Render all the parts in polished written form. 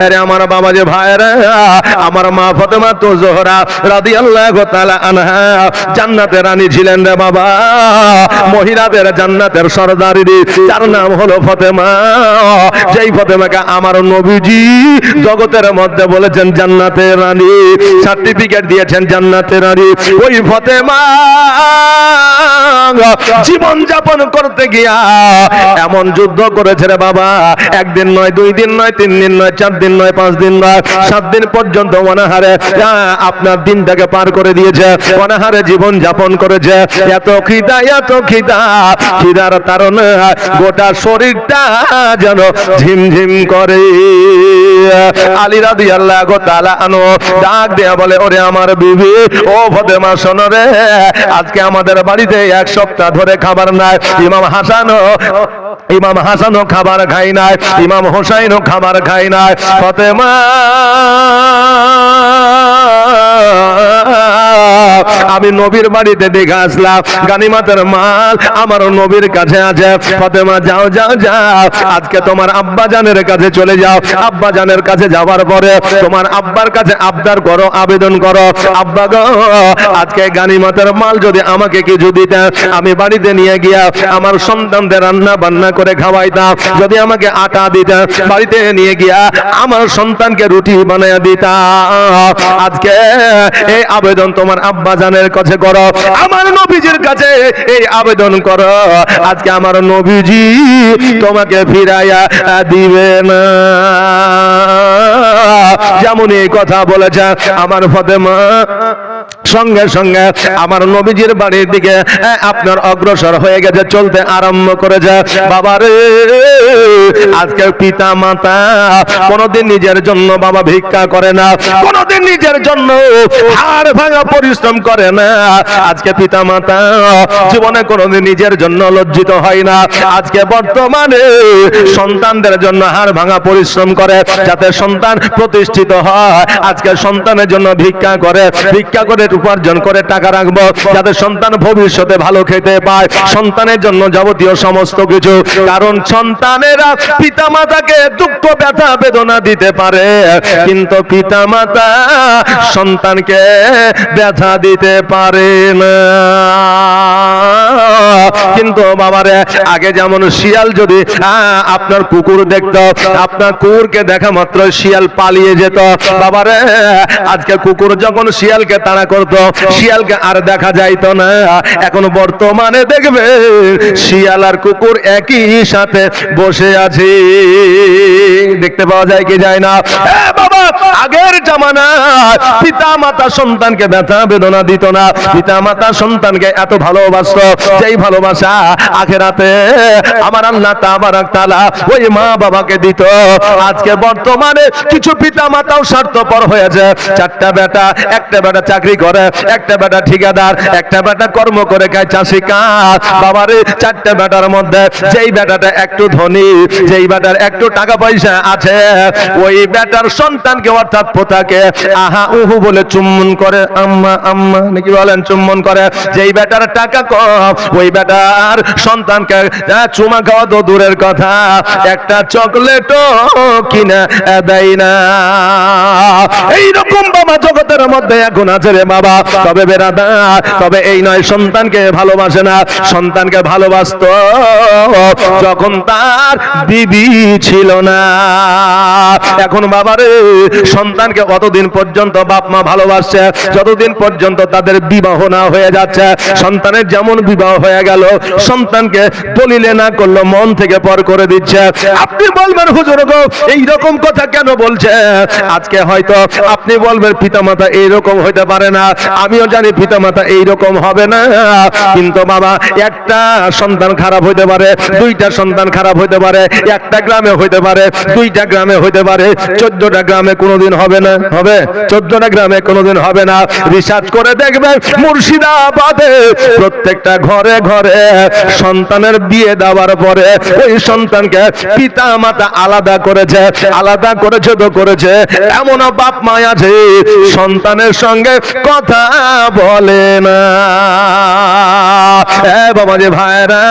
আমার বাবা যে ভাইরা, আমার মা ফাতেমা তো জোহরা রাদিয়াল্লাহু তাআলা আনহা জান্নাতের রানী ছিলেন রে বাবা। মহিলাদের জান্নাতের সরদারি, তার নাম হলো ফাতেমা। যেই ফাতেমাকে আমার নবীজি জগতের মধ্যে বলেছেন জান্নাতের রানী, সার্টিফিকেট দিয়েছেন জান্নাতের রানী। ওই ফাতেমা জীবন যাপন করতে গিয়া এমন যুদ্ধ করেছে রে বাবা, একদিন নয়, 2 দিন নয়, 3 দিন নয়, 4 দিন নয়, 5 দিন নয়, 7 দিন পর্যন্ত অনাহারে আপনার দিনটাকে পার করে দিয়েছে, অনাহারে জীবন যাপন করেছে। এত খিদা, এত খিদা, খিদার কারণে গোটা শরীরটা যেন ঝিমঝিম করে। আলী রাদিয়াল্লাহু তাআলা আনহু ডাক দেয়া বলে, ওরে আমার বিবি, ও ফাতেমা শোনো রে, আজকে আমাদের বাড়িতে 1 সপ্তাহ ধরে খাবার নাই। ইমাম হাসানও খাবার খায় নাই, ইমাম হোসাইনও খাবার খায় নাই। ফাতেমা আমি নবীর বাড়িতে দেখে আসলাম, গানিমাতের মাল আমার নবীর কাছে আছে। ফাতেমা যাও যাও যাও, আজকে তোমার আব্বা জানের কাছে চলে যাও। আব্বা জানের কাছে যাওয়ার পরে তোমার আব্বার কাছে আবদার করো, আবেদন করো, আব্বা গো, আজকে গানিমাতের মাল যদি আমাকে কিছু দিতেন, আমি বাড়িতে নিয়ে গিয়া আমার সন্তানদের রান্না বান্না করে খাওয়াইতাম। যদি আমাকে আটা দিতেন, বাড়িতে নিয়ে গিয়া আমার সন্তানকে রুটি বানাইয়া দিতাম। আজকে এই আবেদন তোমার আব্বা জানের কাছে করো, আমার নবীজির কাছে এই আবেদন করো। আজকে আমার নবীজি তোমাকে ফিরাইয়া দিবে না। যেমন এই কথা বলেছে আমার ফাতেমা, সঙ্গে সঙ্গে আমার নবীজির বাড়ির দিকে আপনার অগ্রসর হয়ে গেছে, চলতে আরম্ভ করেছে। বাবারে, আজকে পিতা মাতা কোনদিন নিজের জন্য বাবা ভিক্ষা করে না, কোনদিন নিজের জন্য হাড় ভাঙা পরিশ্রম করে না। আজকে পিতা মাতা জীবনে কোনদিন নিজের জন্য লজ্জিত হয় না। আজকে বর্তমানে সন্তানদের জন্য হাড় ভাঙা পরিশ্রম করে, যাতে সন্তান প্রতিষ্ঠিত হয়। আজকে সন্তানের জন্য ভিক্ষা করে, ভিক্ষা করে উপার্জন করে টাকা রাখবো, যাতে সন্তান ভবিষ্যতে ভালো খেতে পায়, সন্তানের জন্য যাবতীয় সমস্ত কিছু। কারণ সন্তানেরা পিতামাতাকে দুঃখ ব্যথা বেদনা দিতে পারে, কিন্তু পিতামাতা সন্তানকে ব্যথা দিতে পারে না। কিন্তু বাবারে, আগে যেমন শিয়াল যদি আপনার কুকুর দেখতো, আপনার কুকুরকে দেখা মাত্র শিয়াল পালিয়ে যেত। বাবারে, আজকে কুকুর যখন শিয়ালকে তাড়া করতো, শিয়ালকে আর দেখা যাইতো না। এখন বর্তমানে দেখবে শিয়াল আর কুকুর একই সাথে বসে আছে, দেখতে পাওয়া যায় কি যায় না? বাবা, আগের জামানায় পিতা মাতা সন্তানকে ব্যথা বেদনা দিত না, পিতা মাতা সন্তানকে এত ভালোবাসতো, যেই ভালোবাসা আখিরাতে আমার আল্লাহ তাবারক তাআলা ওই মা বাবাকে দিত। আজকে বর্তমানে কিছু পিতা মাতাও স্বার্থপর হয়েছে। 4টা বেটা, একটা বেটা চাকরি করে, একটা বেটা ঠিকাদার, একটা বেটা কর্ম করে খায় চাষি কাজ। বাবারে, 4টা বেটার মধ্যে যেই বেটাটা একটু ধনী, যেই বেটার একটু টাকা পয়সা আছে, ওই বেটার সন্তানকে অর্থাৎ পোতাকে আহা উহু বলে চুম্বন করে, আম্মা আম্মা নাকি বলেন, চুম্বন করে। যেই বেটার টাকা কম, ওই বেটার সন্তানকে চুমা খাওয়া তো দূরের কথা, একটা চকলেটও কিনা দেয় না। এইরকম বাবা জগতের মধ্যে এখন আছে রে বাবা। তবে বেরাদা, তবে এই নয় সন্তানকে ভালোবাসে না, সন্তানকে ভালোবাসতো যখন তার বিবি ছিল না। এখন বাবারে, সন্তানকে কতদিন পর্যন্ত বাপ মা ভালোবাসছে, যতদিন পর্যন্ত তাদের বিবাহ না হয়ে যাচ্ছে। সন্তানের যেমন বিবাহ হয়ে গেল, সন্তানকে দলিলে না করলো মন থেকে পর করে দিচ্ছে। আপনি বলবেন হুজুর গো, এইরকম কথা কেন বলছে? আজকে হয়তো আপনি বলবেন পিতামাতা এইরকম হইতে পারে না, আমিও জানি পিতামাতা এইরকম হবে না। কিন্তু বাবা, একটা সন্তান খারাপ হইতে পারে, 2টা সন্তান খারাপ হইতে পারে, একটা গ্রামে হইতে পারে, 2টা গ্রামে হইতে পারে, 14টা গ্রামে কোনোদিন হবে না। হবে 14টা গ্রামে কোনোদিন হবে না। রিসার্চ করে দেখবেন মুর্শিদাবাদে প্রত্যেকটা ঘরে ঘরে সন্তানের বিয়ে দেওয়ার পরে ওই সন্তানকে পিতা মাতা আলাদা করেছে তো করেছে। এমন বাপ মা আছে সন্তানের সঙ্গে কথা বলে না। বাবা যে ভাইরা,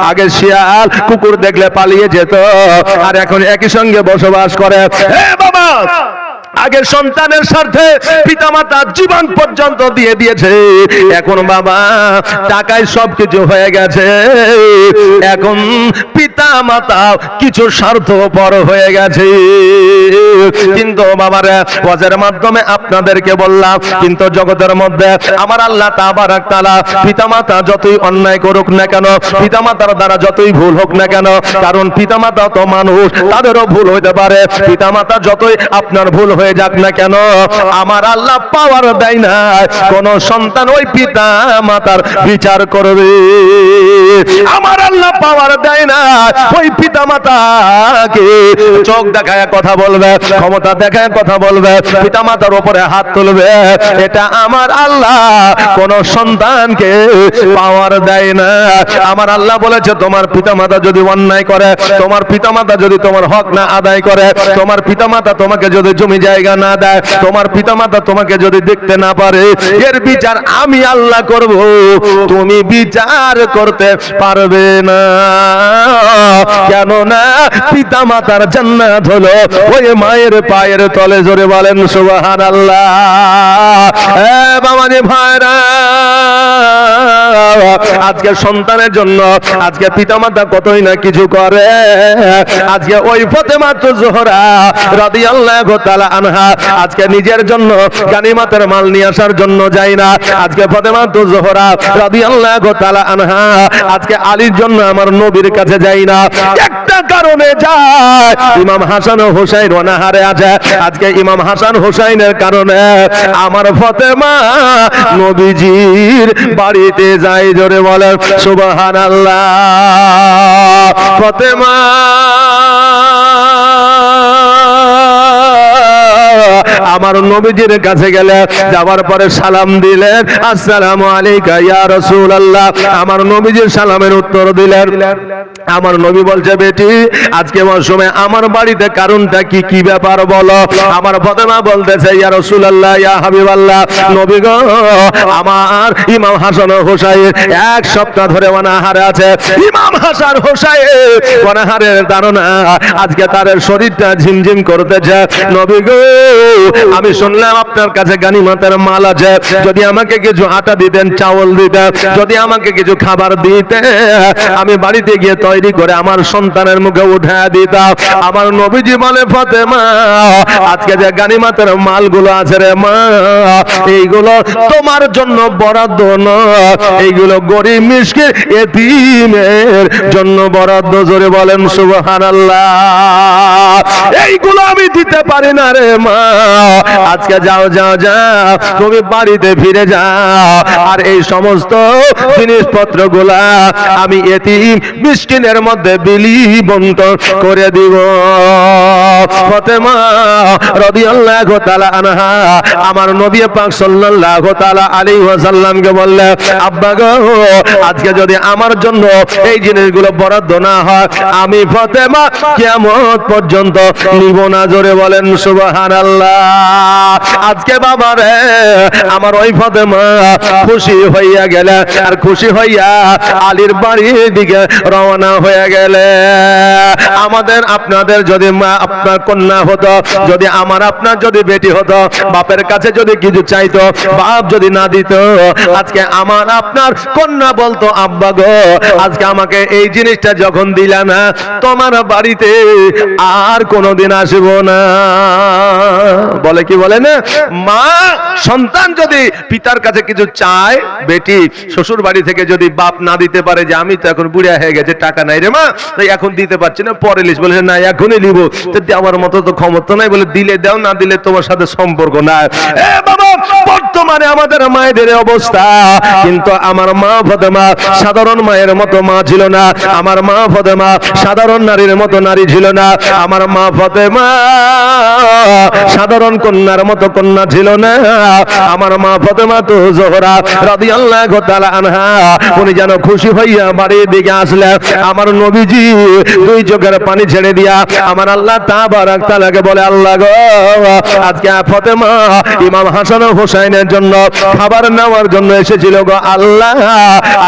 আগে শিয়াল কুকুর দেখলে পালিয়ে যেত, আর এখন একই সঙ্গে বসবাস করে। বাবা, আগে সন্তানের স্বার্থে পিতামাতা জীবন পর্যন্ত দিয়ে দিয়েছে, এখন বাবা টাকায় সবকিছু হয়ে গেছে, এখন পিতামাতা কিছু স্বার্থপর হয়ে গেছে। কিন্তু বাবার ওয়াজের মাধ্যমে আপনাদেরকে বললাম, কিন্তু জগতের মধ্যে আমার আল্লাহ তাবারাক তাআলা পিতামাতা যতই অন্যায় করুক না কেন, পিতামাতার দ্বারা যতই ভুল হোক না কেন, কারণ পিতামাতা তো মানুষ, তাদেরও ভুল হইতে পারে। পিতামাতা যতই আপনার ভুল হয়ে যাক না কেন, আমার আল্লাহ পাওয়ার দেয় না কোন সন্তান ওই পিতা মাতার বিচার করবে। আমার আল্লাহ পাওয়ার দেয় না ওই পিতা মাতাকে চোখ দেখায় কথা বলবে, ক্ষমতা দেখায় কথা বলবে, পিতা মাতার উপরে হাত তুলবে। এটা আমার আল্লাহ কোন সন্তানকে পাওয়ার দেয় না। আমার আল্লাহ বলেছে, তোমার পিতা মাতা যদি অন্যায় করে, তোমার পিতা মাতা যদি তোমার হক না আদায় করে, তোমার পিতা মাতা তোমাকে যদি জমি জায়গা না দেয়, তোমার পিতামাতা তোমাকে যদি দেখতে না পারে, এর বিচার আমি আল্লাহ করব, তুমি বিচার করতে পারবে না। কেননা পিতামাতার জান্নাত হলো ওই মায়ের পায়ের তলে। জোরে বলেন সুবহানাল্লাহ। বাবাজি ভাইরা, আজকে সন্তানের জন্য আজকে পিতামাতা কতই না কিছু করে। আজকে ওই ফাতেমা জোহরা রাদিয়াল্লাহু তাআলা আনহা আজকে নিজের জন্য গানিমাতের মাল নিয়ে আসার জন্য যায় না। আজকে ফাতেমা জোহরা রাদিয়াল্লাহু তাআলা আনহা আজকে আলীর জন্য আমার নবীর কাছে যায় না। একটা কারণে যায়, ইমাম হাসান ও হুসাইন অনাহারে আছে। আজকে ইমাম হাসান হুসাইনের কারণে আমার ফাতেমা নবীজির বাড়িতে যায়। জোরে বলেন সুবহানাল্লাহ। ফাতেমা আমার নবীজির কাছে গেলে, যাওয়ার পরে সালাম দিলেন, আসসালামু আলাইকা ইয়া রাসূলুল্লাহ। আমার নবীজির সালামের উত্তর দিলেন। আমার নবী বলছে, বেটি আজকে মৌসুমে আমার বাড়িতে কারণটা কি, কি ব্যাপার বলো। আমার ফাতেমা বলতেছে, ইয়া রাসূলুল্লাহ, ইয়া হাবিবাল্লাহ, নবী গো, আমার ইমাম হাসান ও হুসাইন এক সপ্তাহ ধরে অনাহারে আছে। ইমাম হাসান হুসাইন অনাহারের ধারণা আজকে তার শরীরটা ঝিমঝিম করতেছে। নবী গো, আমি শুনলাম আপনার কাছে গানিমতের মাল আছে, যদি আমাকে কিছু আটা দিতেন, চাউল দিতেন, যদি আমাকে কিছু খাবার দিতেন, আমি বাড়িতে গিয়ে তৈরি করে আমার সন্তানের মুখে উঠে দিতাম। আমার নবীজি বলে, ফাতেমা আজকে যে গানিমতের মালগুলো আছে রে মা, এইগুলো তোমার জন্য বরাদ্দ নয়, এইগুলো গরিব মিসকিন এতিমের জন্য বরাদ্দ। জোরে বলেন সুবহানাল্লাহ। এইগুলো আমি দিতে পারি না রে মা, আজকে যাও যাও যাও, তুমি বাড়িতে ফিরে যাও, আর এই সমস্ত জিনিসপত্র গুলা আমি এতিম মিসকিনের মধ্যে বিলি বন্টন করে দিব। ফাতেমা রাদিয়াল্লাহু তাআলা আনহা আমার নবী পাক সাল্লাল্লাহু তাআলা আলাইহি ওয়াসাল্লামকে বললেন, আব্বা গো, আজকে যদি আমার জন্য এই জিনিসগুলো বরাদ্দ না হয়, আমি ফাতেমা কিয়ামত পর্যন্ত নিব না। জোরে বলেন সুবহানাল্লাহ। আজকে বাবা রে, আমার ওই ফাতেমা খুশি হইয়া গেলে, আর খুশি হইয়া আলীর বাড়ির দিকে রওনা হয়ে গেলে। আমাদের আপনাদের যদি মা আপনার কন্যা হতো, যদি আমার আপনার যদি বেটি হতো, বাপের কাছে যদি কিছু চাইতো, বাপ যদি না দিত, আজকে আমার আপনার কন্যা বলতো, আব্বা গো, আজকে আমাকে এই জিনিসটা যখন দিলা না, তোমার বাড়িতে আর কোনোদিন আসবো না। বলে কি বলে না, মা সন্তান যদি পিতার কাছে কিছু চায়, বেটি শ্বশুর বাড়ি থেকে যদি বাপ না দিতে পারে, যে আমি তো এখন বুড়া হয়ে গেছে, টাকা নাই রে মা, তাই এখন দিতে পারছি না, পরে লিস, বলে না এখনই নিব, তো দেওয়ার মতো তো ক্ষমতা নাই, বলে দিলে দাও, না দিলে তোমার সাথে সম্পর্ক নাই। বাবা, বর্তমানে আমাদের মায়েদের অবস্থা, কিন্তু আমার মা ফাতেমা সাধারণ মায়ের মতো মা ছিল না, আমার মা ফাতেমা সাধারণ নারীর মতো নারী ছিল না। আমার মা ফাতেমা সাধারণ কন্যার মতো কন্যা ছিল না। আমার মা ফাতেমা তো জোহরা রাদিয়াল্লাহু তাআলা আনহা, উনি যেন খুশি হইয়া বাড়ির দিকে আসলেন। আমার নবীজি দুই চোখের পানি ছেড়ে দিয়া আমার আল্লাহ তাবারক তাআলাকে বলে, আল্লাহ গো, আজকে ফাতেমা ইমাম হাসান ও হোসেনের জন্য খাবার নেওয়ার জন্য এসেছিল গো আল্লাহ,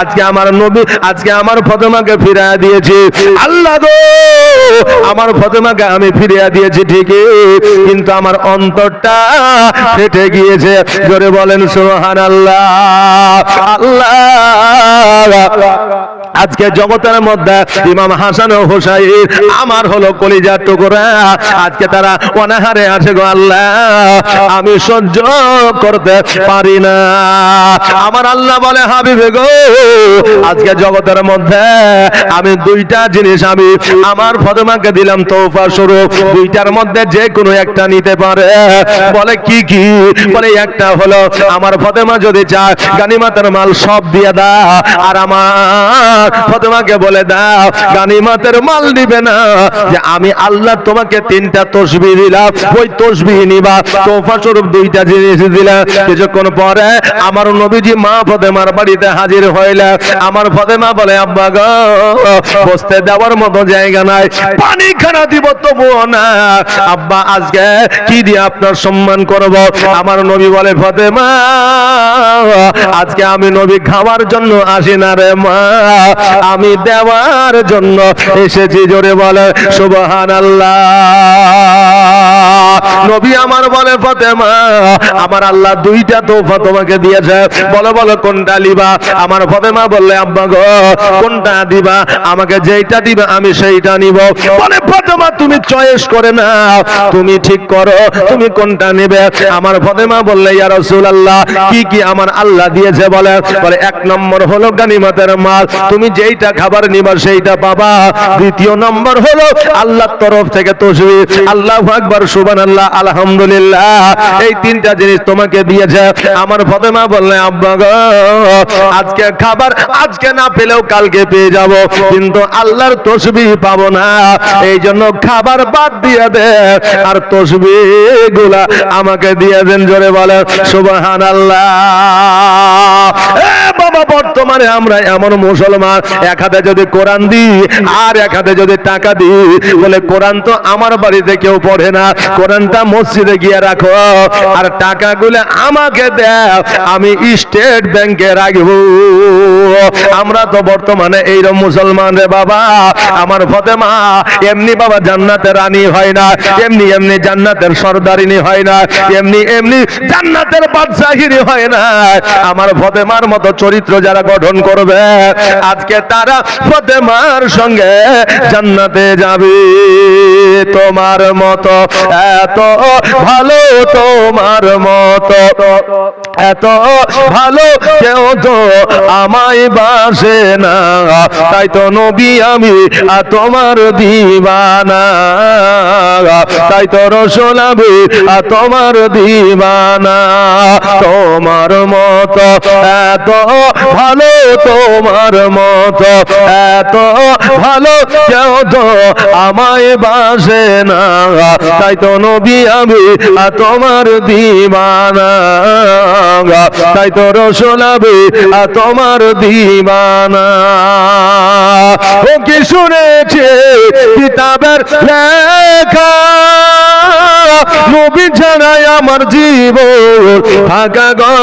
আজকে আমার নবী, আজকে আমার ফাতেমাকে ফিরিয়ে দিয়েছি। আল্লাহ গো, আমার ফাতেমাকে আমি ফিরিয়ে দিয়েছি ঠিকই, কিন্তু আমার অন্তরটা ফেটে গিয়েছে। জোরে বলেন সুবহানাল্লাহ। আল্লাহ, আজকে জগতের মধ্যে ইমাম হাসান ও হোসেন আমার হলো কলিজার টুকরা, আজকে তারা অনাহারে আছে গো আল্লাহ, আমি সহ্য করতে পারি না। আমার আল্লাহ বলে, হাবিবে গো, আজকে জগতের মধ্যে আমি দুইটা জিনিস আমি আমার ফাতেমাকে দিলাম তোফা স্বরূপ, দুইটার মধ্যে যে কোনো একটা নিতে পারে। বলে কি কি? বলে একটা হলো আমার ফাতেমা যদি চায় গানিমাতের মাল সব দিয়ে দাও, আর আমার ফাতেমাকে বলে দাও গানিমাতের মাল নিবে না, যে আমি আল্লাহ তোমাকে তিনটা তসবিহ দিলাম, ওই তসবিহ নিবা। তোফা স্বরূপ দুইটা জিনিস দিলাম। কিছুক্ষণ পরে আমার নবীজি মা ফাতেমার বাড়িতে হাজির হইলেন। আমার ফাতেমা বলে, আব্বা গো, বসতে দেওয়ার মতো জায়গা নাই, পানি খানা দিব তবুও না। আব্বা, আজকে কি দিয়ে আপনার সম্মান করব? আমার নবী বলে, ফাতেমা, আজকে আমি নবী খাওয়ার জন্য আসি না রে মা, আমি দেওয়ার জন্য এসেছি। জোরে বলে সুবহানাল্লাহ। নবী আমার বলে, ফাতেমা, আমার আল্লাহ দুইটা তোফা তোমাকে দিয়েছে, বলো বলো কোনটা নিবা? আমার ফাতেমা বললে, আব্বা গো, কোনটা দিবা? আমাকে যেইটা দিবা আমি সেইটা নিব। বলে, ফাতেমা, তুমি চয়েস করে নাও, তুমি ঠিক করো তুমি কোনটা নেবে। আমার ফাতেমা বললে, ইয়া রাসূলুল্লাহ, কি কি আমার আল্লাহ দিয়েছে? বলে এক নম্বর হলো গানিমতের মাল, তুমি যেইটা খাবার নিবা সেইটা পাবা। দ্বিতীয় নম্বর হলো আল্লাহর তরফ থেকে তসবিহ, আল্লাহু আকবার, সুবহানাল্লাহ, আলহামদুলিল্লাহ, এই তিনটা জিনিস তোমাকে দিয়েছে। আমার ফাতেমা বললে, আব্বা গো, আজকে খাবার আজকে না পেলেও কালকে পেয়ে যাব, কিন্তু আল্লাহর তসবিহ পাবো না, এই জন্য খাবার বাদ দিয়ে দে, আর তসবিহ গুলা আমাকে দিয়ে দেন। জোরে বলে সুবহানাল্লাহ। বাবা, বর্তমানে আমরা এমন মুসলমান, এক হাতে যদি কোরআন দিই আর এক হাতে যদি টাকা দিই, বলে কোরআন তো আমার বাড়িতে কেউ পড়ে না, কোরআনটা মসজিদে গিয়ে রাখো, আর টাকাগুলো আমাকে দাও, আমি স্টেট ব্যাংকে রাখবো। আমরা তো বর্তমানে এইরকম মুসলমান রে বাবা। আমার ফাতেমা এমনি বাবা জান্নাতের রানী হয় না, এমনি এমনি জান্নাতের সর্দারিনী হয় না, এমনি এমনি জান্নাতের বাদশাহিনী হয় না। আমার ফাতেমার মতো চরিত্র যারা গঠন করবে, আজকে তারা ফাতেমার সঙ্গে জান্নাতে যাবে। তোমার মতো এত ভালো, তোমার মতো এত ভালো কেউ তো আমায় বাসে না, তাই তো নবী আমি তোমার দিবানা, তাই তো রাসূল আমি তোমার দিবানা। তোমার মতো এত ভালো, তোমার মতো এত ভালো কেউ তো আমায় বাসে না, তাই তো নবী আমি তোমার দিবানা, তাই তো রাসূল আমি তোমার দিবানা। ও কি শুনেছে কিতাবের লেখা, নবী ছাড়াই আমার জীবন থাকা গো,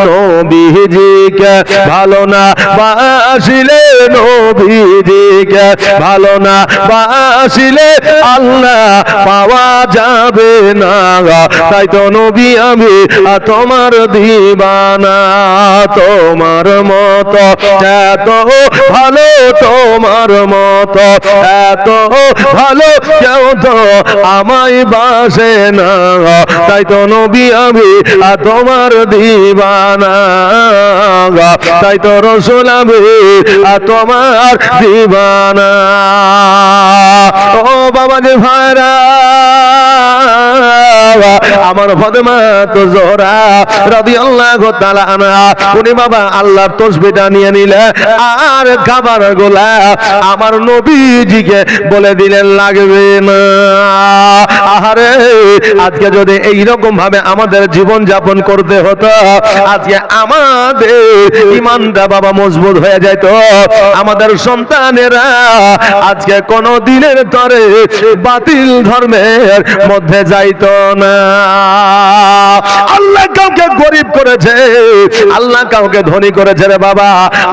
নবীজিকে ভালো না বাসিলে, নবীজিকে ভালো না বাসিলে আল্লাহ পাওয়া যাবে না, তাই তো নবী আমি তোমার দিবানা। তোমার মতো এত ভালো, তোমার মতো এত ভালো কেউ তো আমায় বাসে না, তাই তো নবী আমি তোমার দিবানা, তাই তো রাসূল আমি তোমার দিবানা। ও বাবা যে ভাইরা, আমার ফাতেমা তো জোহরা রাদিয়াল্লাহু তাআলা আনহা, উনি বাবা আল্লাহর তাসবিহটা নিয়ে নিলে আর খাবার গুলা আমার নবীজিকে বলে দিলেন লাগবে না। আহারে আজকে যদি এইরকম ভাবে আমাদের জীবন যাপন করতে হতো, আজকে আমাদের ঈমানটা বাবা মজবুত হয়ে যেত, আমাদের সন্তানেরা আজকে কোনো দিনের তরে বাতিল ধর্মের মধ্যে যাইতো না। আল্লাহ কাউকে গরিব করেছে, আল্লাহ কাউকে ধনী করেছে রে বাবা,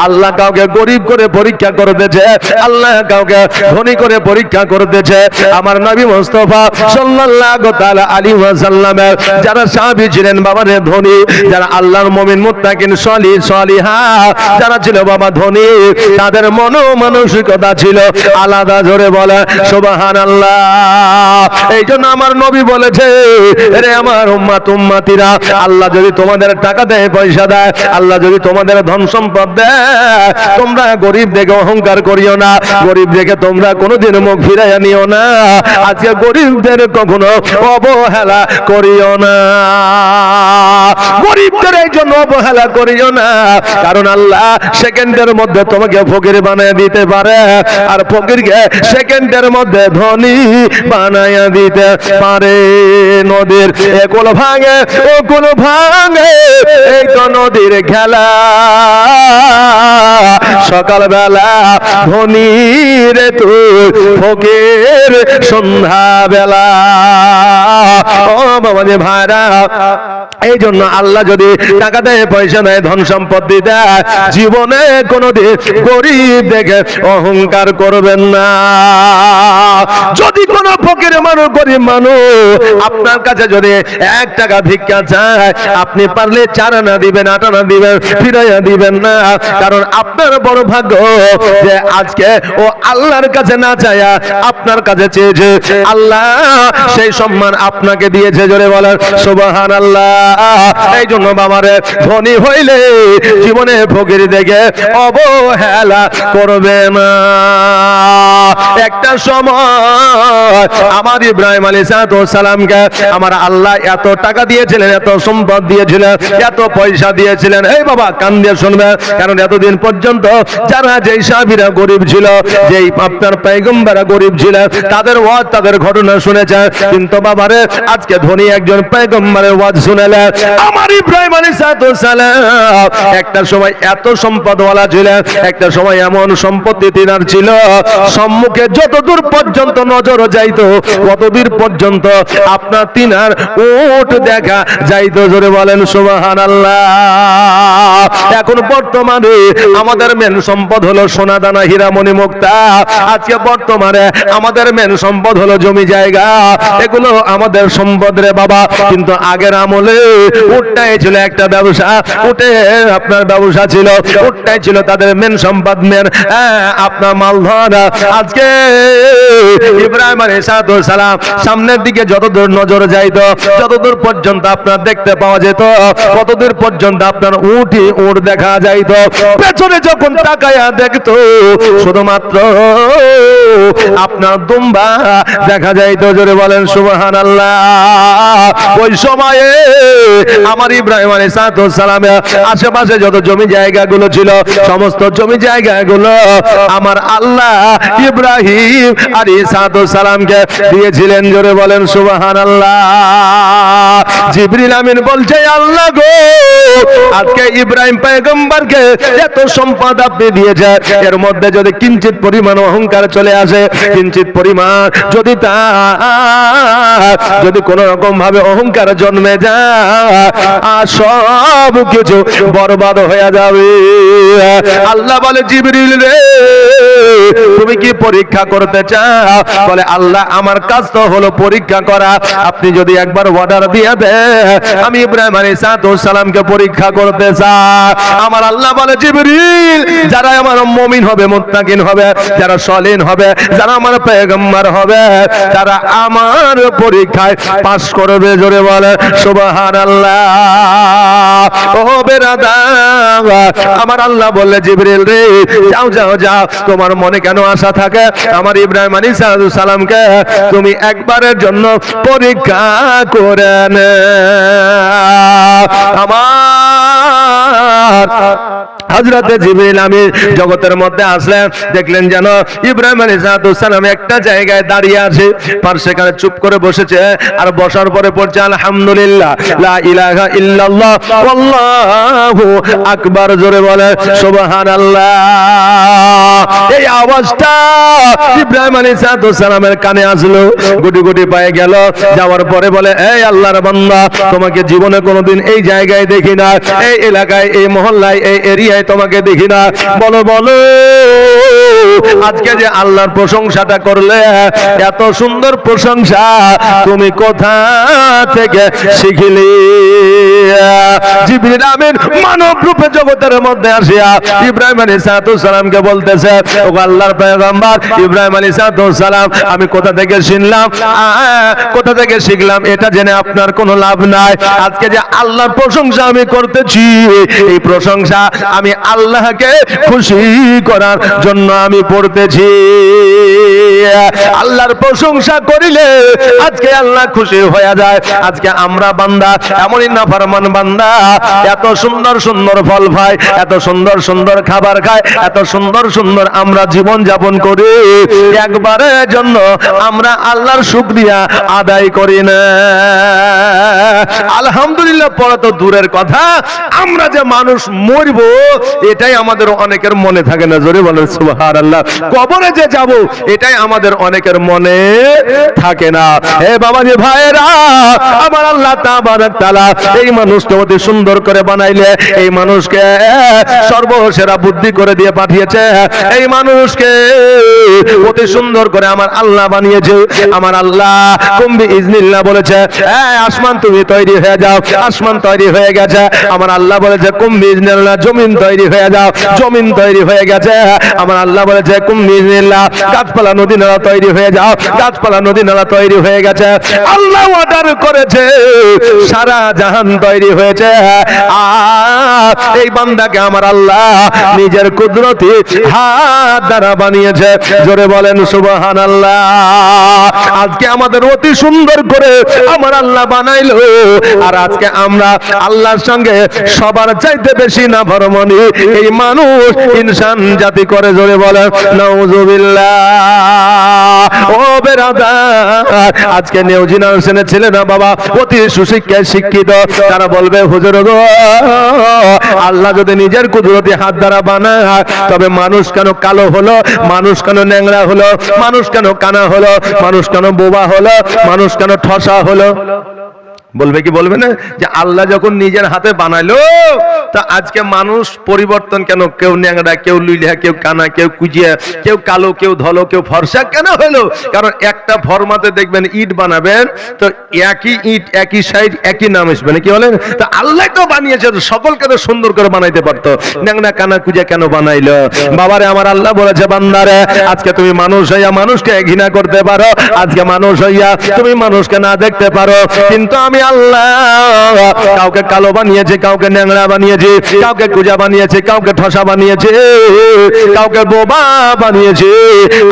আল্লাহ কাউকে গরিব করে পরীক্ষা করতেছে, আল্লাহ কাউকে ধনী করে পরীক্ষা করতেছে। আমার নবী মুস্তাফা সাল্লাল্লাহু তাআলা আলাইহি ওয়াসাল্লামের যারা সাহাবী ছিলেন বাবা রে ধনী, যারা আল্লাহর মুমিন মুত্তাকিন সলিহ সলিহা যারা ছিল বাবা ধনী, তাদের মানসিকতা ছিল আলাদা। জোরে বলে সুবহানাল্লাহ। এই জন্য আমার নবী বলেছে, রে আমার উম্মত উম্মতিরা, আল্লাহ যদি তোমাদের টাকা দেয় পয়সা দেয়, আল্লাহ যদি তোমাদের ধন সম্পদ দেয়, তোমরা গরিব দেখে অহংকার করিও না, গরিব দেখে তোমরা কোনোদিন মুখ ফিরাইয়া নিও না। আজকে গরিবদের কখনো অবহেলা করিও না, গরিবদের এই জন্য অবহেলা করিও না, কারণ আল্লাহ সেকেন্ডের মধ্যে তোমাকে ফকির বানিয়ে দিতে পারে, আর ফকিরকে সেকেন্ডের মধ্যে ধনী বানাইয়া দিতে পারে। নদীর একুল ভাঙে ওকুল ভাঙে, এই তো নদীর খেলা, সকালবেলা ধনী রে তুই ফকির সন্ধ্যা বেলা। ও বাবাজি ভাইরা, এই জন্য আল্লাহ যদি টাকা দেয় পয়সা দেয় ধন সম্পত্তি দেয়, জীবনে কোনোদিন গরিব দেখে অহংকার করবেন না। যদি কোনো ফকির মানুষ গরিব মানুষ আপনার কাছে যদি 1 টাকা ভিক্ষা চায়, আপনি পারলে 4 আনা দিবেন, 8 আনা দিবেন, ফিরাইয়া দিবেন না, কারণ আপনার বড় ভাগ্য যে আজকে ও আল্লাহর কাছে না চায়া আপনার কাছে চেয়েছে, আল্লাহ সেই সম্মান আপনাকে দিয়েছে। জোরে বলেন সুবহানাল্লাহ। এই জন্য বাবারে ধনী হইলে জীবনে ফকির দেখে অবহেলা করবে না। একটা সময় আমার ইব্রাহিম আলাইহিস সালামকে আমার আল্লাহ এত টাকা দিয়েছিলেন, এত সম্পদ দিয়েছিলেন, এত পয়সা দিয়েছিলেন। এই বাবা কান দিয়ে শুনবে, কারণ এতদিন পর্যন্ত যারা যেই সাহাবীরা গরিব ছিল, যেই আপনার পয়গম্বররা গরিব ছিলেন, তাদের ওয়াজ তাদের ঘটনা শুনেছেন, কিন্তু বাবারে আজকে ধনী একজন পয়গম্বরের ওয়াজ শুনেলেন। আমার ইব্রাহিম আলাইহিস সালাম একটা সময় এত সম্পদওয়ালা ছিলেন, একটা সময় এমন সম্পত্তি তিনার ছিল, সম্মুখে যতদূর পর্যন্ত নজর যাইতো ততদূর পর্যন্ত আপনার তিনার উট দেখা যাইতো। জোরে বলেন সুবহানাল্লাহ। এখন বর্তমানে আমাদের মেন সম্পদ হলো সোনা দানা হীরা মণি মুক্তা, আজকে বর্তমানে আমাদের মেন সম্পদ হলো জমি জায়গা, এগুলো আমাদের সম্পদ রে বাবা। কিন্তু আগের আমলে উটটাই ছিল একটা ব্যবসা, উটে আপনার ব্যবসা ছিল, উটটাই ছিল তাদের মেন সম্পদ, মেন আপনার মালধন। আজকে ইব্রাহিম আলাইহিস সালাম সামনের দিকে যতদূর নজর যাইতো, যতদূর পর্যন্ত আপনার দেখতে পাওয়া যেত, ততদূর পর্যন্ত আপনার উটই উট দেখা যাইতো। পেছনে যখন তাকায়া দেখতো শুধুমাত্র আপনার দুম্বা দেখা যাইতো। জোরে বলেন সুবহানাল্লাহ। ওই সময়ে আমার ইব্রাহিম আলাইহিস সালামের আশেপাশে যত জমি জায়গাগুলো ছিল, সমস্ত জমি জায়গাগুলো আমার আল্লাহ ইব্রাহিম আলাইহিস সালামকে দিয়েছিলেন। জোরে বলেন সুবহানাল্লাহ। জিবরিল আমিন বলছে, আল্লাহ গো, আজকে ইব্রাহিম পয়গম্বরকে এত সম্পদ আপনি দিয়েছেন, এর মধ্যে যদি কিঞ্চিত পরিমাণ অহংকার চলে আসে, কিঞ্চিত পরিমাণ যদি যদি কোন রকম ভাবে অহংকার জন্মে যায়, সব কিছু বরবাদ হয়ে যাবে। আল্লাহ বলে, জিবরিল রে, তুমি কি পরীক্ষা করতে চাও? বলে, আল্লাহ আমার কাজ তো হলো পরীক্ষা করা, আপনি যদি একবার অর্ডার দিয়ে দেন, আমি ইব্রাহিম আলাইহিস সালামকে পরীক্ষা করতে চাই। আমার আল্লাহ বলে, জিবরিল, যারা আমার মুমিন হবে, মুত্তাকিন হবে, যারা সলিহ হবে, যারা আমার পয়গম্বর হবে, তারা আমার পরীক্ষায় পাস করবে। জোরে বলে সুবহানাল্লাহ। ও বেরাদার, আমার আল্লাহ বললে, জিবরিল রে, যাও যাও যাও, তোমার মনে কেন আশা থাকে, আমার ইব্রাহিম আলাইহিস সালামকে তুমি একবারের জন্য পরীক্ষা করে নে। আমার হযরতে জিবরিল আমিন জগতের মধ্যে আসলেন, দেখলেন যেন ইব্রাহিম আলাইহিস সালাম একটা জায়গায় দাঁড়িয়ে আছে, আর সেখানে চুপ করে বসেছে, আর বসার পরে পড়ছে আলহামদুলিল্লাহ লা ইলাহা ইল্লাল্লাহ আল্লাহু আকবার, জোরে বলে সুবহানাল্লাহ। এই আওয়াজটা ইব্রাহিম আলাইহিস সালামের কানে আসলো, গুটি গুটি পায়ে গেল, যাওয়ার পরে বলে এই আল্লাহর বান্দা, তোমাকে জীবনে কোনোদিন এই জায়গায় দেখি না, এই এলাকায়, এই মহল্লায়, এই এরিয়ায় তোমাকে দেখি না, বলো বলো আজকে যে আল্লাহর প্রশংসাটা করলে, এত সুন্দর প্রশংসা তুমি কোথা থেকে শিখলে? জিবরিল আমিন মানব রূপে জগতের মধ্যে আসিয়া ইব্রাহিম আলাইহিস সালামকে বলতেছে, ও আল্লাহর পয়গম্বর ইব্রাহিম আলাইহিস সালাম, আমি কোথা থেকে শুনলাম, কোথা থেকে শিখলাম এটা জেনে আপনার কোনো লাভ নাই। আজকে যে আল্লাহর প্রশংসা আমি করতেছি, এই প্রশংসা আমি আল্লাহকে খুশি করার জন্য আমি পড়তেছি। আল্লাহর প্রশংসা করিলে আজকে আল্লাহ খুশি হয়ে যায়। আজকে আমরা বান্দা এমনই নাফরমান বান্দা, এত সুন্দর সুন্দর ফল খায়, এত সুন্দর সুন্দর খাবার খায়, এত সুন্দর সুন্দর আমরা জীবন যাপন করি, একবারের জন্য আমরা আল্লাহর শুকরিয়া আদায় করি না। আলহামদুলিল্লাহ পড়া তো দূরের কথা, আমরা যে মানুষ মরব এটাই আমাদের অনেকের মনে থাকে না, জোরে বলেন সুবহানাল্লাহ। কবরে যে যাব এটাই আমাদের অনেকের মনে থাকে না। হে বাবাজি ভাইরা, আমার আল্লাহ তাবারক তাআলা এই মানুষকে অতি সুন্দর করে বানাইলে, এই মানুষকে সর্বসেরা বুদ্ধি করে দিয়ে পাঠিয়েছে, এই মানুষকে অতি সুন্দর করে আমার আল্লাহ বানিয়েছে। আমার আল্লাহ কুম্বি ইজনিল্লাহ বলেছে, আসমান তুমি তৈরি হয়ে যাও, আসমান তৈরি হয়ে গেছে। আমার আল্লাহ বলেছে কুম্বি ইজনিল্লাহ, জমিন তৈরি হয়ে যাও, জমিন তৈরি হয়ে গেছে। আমার আল্লাহ বলেছে কুম্বি ইজনিল্লাহ, গাছপালা নদী নালা তৈরি হয়ে যাও, গাছপালা নদী নালা তৈরি হয়ে গেছে। আল্লাহ অর্ডার করেছে, সারা জাহান তৈরি হয়েছে। এই বান্দাকে আমার আল্লাহ নিজের কুদরতি হাত দ্বারা বানিয়েছে, জোরে বলেন সুবহানাল্লাহ। আজকে আমাদের অতি সুন্দর করে আমার আল্লাহ বানাইলো, আর আজকে আমরা আল্লাহর সঙ্গে সবার চাইতে বেশি নাফরমানি এই মানুষ ইনসান জাতি করে, জোরে বলেন নাউজুবিল্লাহ। ও বেরাদার, আজকে নিউ জেনারেশনের ছেলে না বাবা অতি সুশিক্ষায় শিক্ষিত, তারা বলবে হুজুর গো, আল্লাহ যদি নিজের কুদরতি হাত দ্বারা বানায়, তবে মানুষ কেন কালো হলো, মানুষ কেন ন্যাংরা হলো, মানুষ কেন কানা হলো, মানুষ কেন বোবা হলো, মানুষ কেন ঠসা হলো? বলবে কি বলবে না যে আল্লাহ যখন নিজের হাতে বানাইলো, তা আজকে মানুষ পরিবর্তন কেন? কেউ ন্যাংরা, কেউ লুইলা, কেউ কানা, কেউ কুজিয়া, কেউ কালো, কেউ ধলো, কেউ ফর্সা কেন হলো? কারণ একটা ফরমাতে দেখবেন ইট বানাবেন তো একই ইট, একই সাইজ, একই নাম আসবে না, কি বলেন? তা আল্লাহ তো বানিয়েছে, সকলকে তো সুন্দর করে বানাইতে পারতো, ন্যাংরা কানা কুজিয়া কেন বানাইলো? বাবারে আমার আল্লাহ বলেছে, বান্দারে আজকে তুমি মানুষ হইয়া মানুষকে ঘৃণা করতে পারো, আজকে মানুষ হইয়া তুমি মানুষকে না দেখতে পারো, কিন্তু আমি আল্লাহ কাউকে কালো বানিয়েছে, কাউকে ন্যাংরা বানিয়েছে, কাউকে কুজা বানিয়েছে, কাউকে ঠসা বানিয়েছে, কাউকে বোবা বানিয়েছে।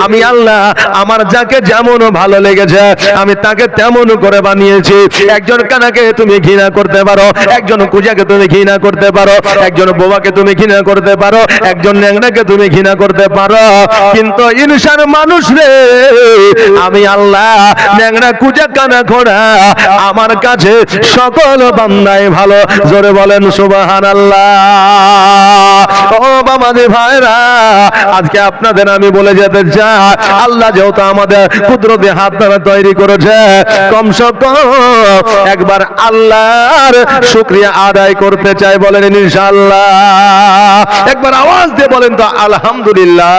আমি আল্লাহ আমার যাকে যেমন ভালো লেগেছে আমি তাকে তেমন করে বানিয়েছি। একজন কানাকে তুমি ঘৃণা করতে পারো, একজন কুজাকে তুমি ঘৃণা করতে পারো, একজন বোবাকে তুমি ঘৃণা করতে পারো, একজন ন্যাংরাকে তুমি ঘৃণা করতে পারো, কিন্তু ইনসান মানুষ রে আমি আল্লাহ ন্যাংরা কুজা কানা ঘোড়া আমার কাছে সকল বান্দাই ভালো, জোরে বলেন সুবহানাল্লাহ। ও বাবাজি ভাইরা, আজকে আপনাদের আমি বলে যেতে চাই, আল্লাহ যেহেতু আমাদের কুদরতি হাত দ্বারা তৈরি করেছে, কমসে কম একবার আল্লাহর শুকরিয়া আদায় করতে চাই, বলেন ইনশাআল্লাহ। একবার আওয়াজ দিয়ে বলেন তো আলহামদুলিল্লাহ,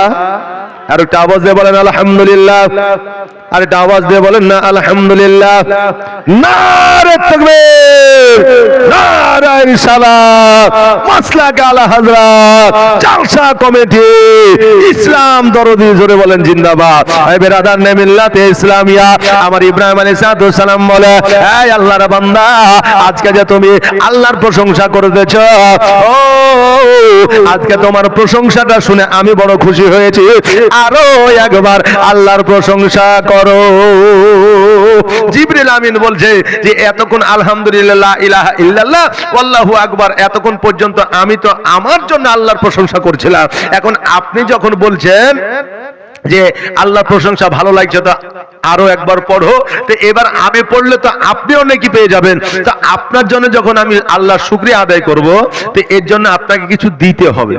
আর একটা আওয়াজ দিয়ে বলেন আলহামদুলিল্লাহ, আর একটা আওয়াজ দিয়ে বলেন না আলহামদুলিল্লাহ। নারে তাকবীর, নারে রিসালাত, মাসলাক আলা হযরত, জালসা কমিটি, ইসলাম দরদি, জোরে বলেন জিন্দাবাদ। এই বেরাদার নে মিল্লাতে ইসলামিয়া, আমার ইব্রাহিম আলাইহিস সালাম বলে, এই আল্লাহর বান্দা, আজকে যে তুমি আল্লাহর প্রশংসা করতেছো, ও আজকে তোমার প্রশংসাটা শুনে আমি বড় খুশি হয়েছি, আরো একবার আল্লাহর প্রশংসা করো। জিবরিল আমিন বলছে যে এতক্ষণ আলহামদুলিল্লাহ লা ইলাহা ইল্লাল্লাহ আল্লাহু আকবার এতক্ষণ পর্যন্ত আমি তো আমার জন্য আল্লাহর প্রশংসা করছিলাম, এখন আপনি যখন বলছেন যে আল্লাহর প্রশংসা ভালো লাগছে তো আরো একবার পড়ো, তো এবার আমি পড়লে তো আপনিও নেকি পেয়ে যাবেন। তো আপনার জন্য যখন আমি আল্লাহর শুকরিয়া আদায় করব, তো এর জন্য আপনাকে কিছু দিতে হবে,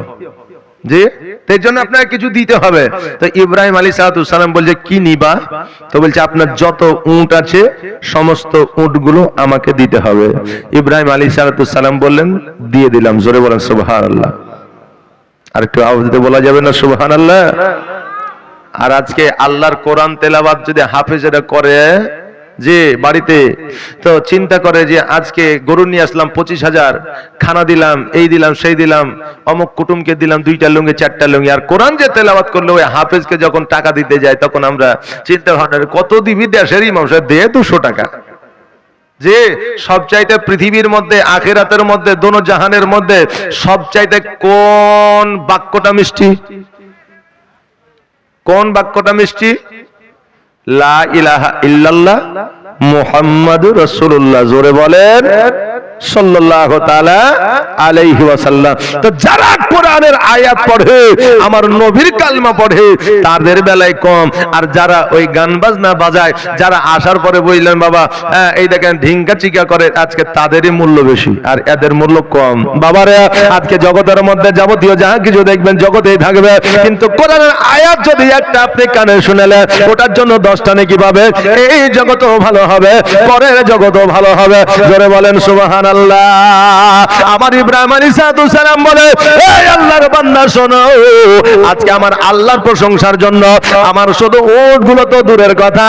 যে এর জন্য আপনাকে কিছু দিতে হবে। তো ইব্রাহিম আলাইহিস সালাম বলছে কি নিবা? তো বলছে আপনার যত উট আছে সমস্ত উটগুলো আমাকে দিতে হবে। ইব্রাহিম আলাইহিস সালাম বললেন দিয়ে দিলাম। জোরে বলেন সুবহানাল্লাহ। আর একটু আওয়াজ দিতে বলা যাবে না সুবহানাল্লাহ? আর আজকে আল্লাহর কোরআন তেলাওয়াত যদি হাফেজেরা করে যে বাড়িতে, তো চিন্তা করে যে আজকে গরু নিয়ে আসলাম 25,000, খানা দিলাম, এই দিলাম সেই দিলাম, অমুক কুটুমকে দিলাম 2টা লুঙ্গি 4টা লুঙ্গি, আর কোরআন যে তেলাওয়াত করলো ওই হাফেজকে যখন টাকা দিতে যায় তখন আমরা চিন্তা ভাবনা কত দিবি, দেশেরই মানুষ দে 200 টাকা। যে সবচাইতে পৃথিবীর মধ্যে আখিরাতের মধ্যে দোনো জাহানের মধ্যে সবচাইতে কোন বাক্যটা মিষ্টি? কোন বাক্যটা মিষ্টি? লা ইলাহা ইল্লাল্লাহ মুহাম্মাদুর রাসূলুল্লাহ। জোরে বলেন সাল্লাল্লাহু তাআলা আলাইহি ওয়াসাল্লাম। তো যারা কোরআনের আয়াত পড়ে, আমার নবীর কালমা পড়ে, তাদের বেলায় কম। আর যারা ওই গান বাজনা বাজায়, যারা আসার পরে বললেন বাবা এই দেখেন ঢিঙ্কা চিকা করে, আজকে তাদেরই মূল্য বেশি আর এদের মূল্য কম। বাবারে আজকে জগতের মধ্যে যাবতীয় যা কিছু দেখবেন জগতেই থাকবে, কিন্তু কোরআনের আয়াত যদি একটা আপনি কানে শুনেলেন ওটার জন্য 10টা নেকি পাবে। এই জগতও ভালো হবে, পরের জগতও ভালো হবে। জোরে বলেন সুবহানাল্লাহ। আমার ইব্রাহিম আলাইহিস সালাম বলে এই আল্লাহর বান্দা শোনো, আজকে আমার আল্লাহর প্রশংসার জন্য আমার শুধু উটগুলো তো দূরের কথা,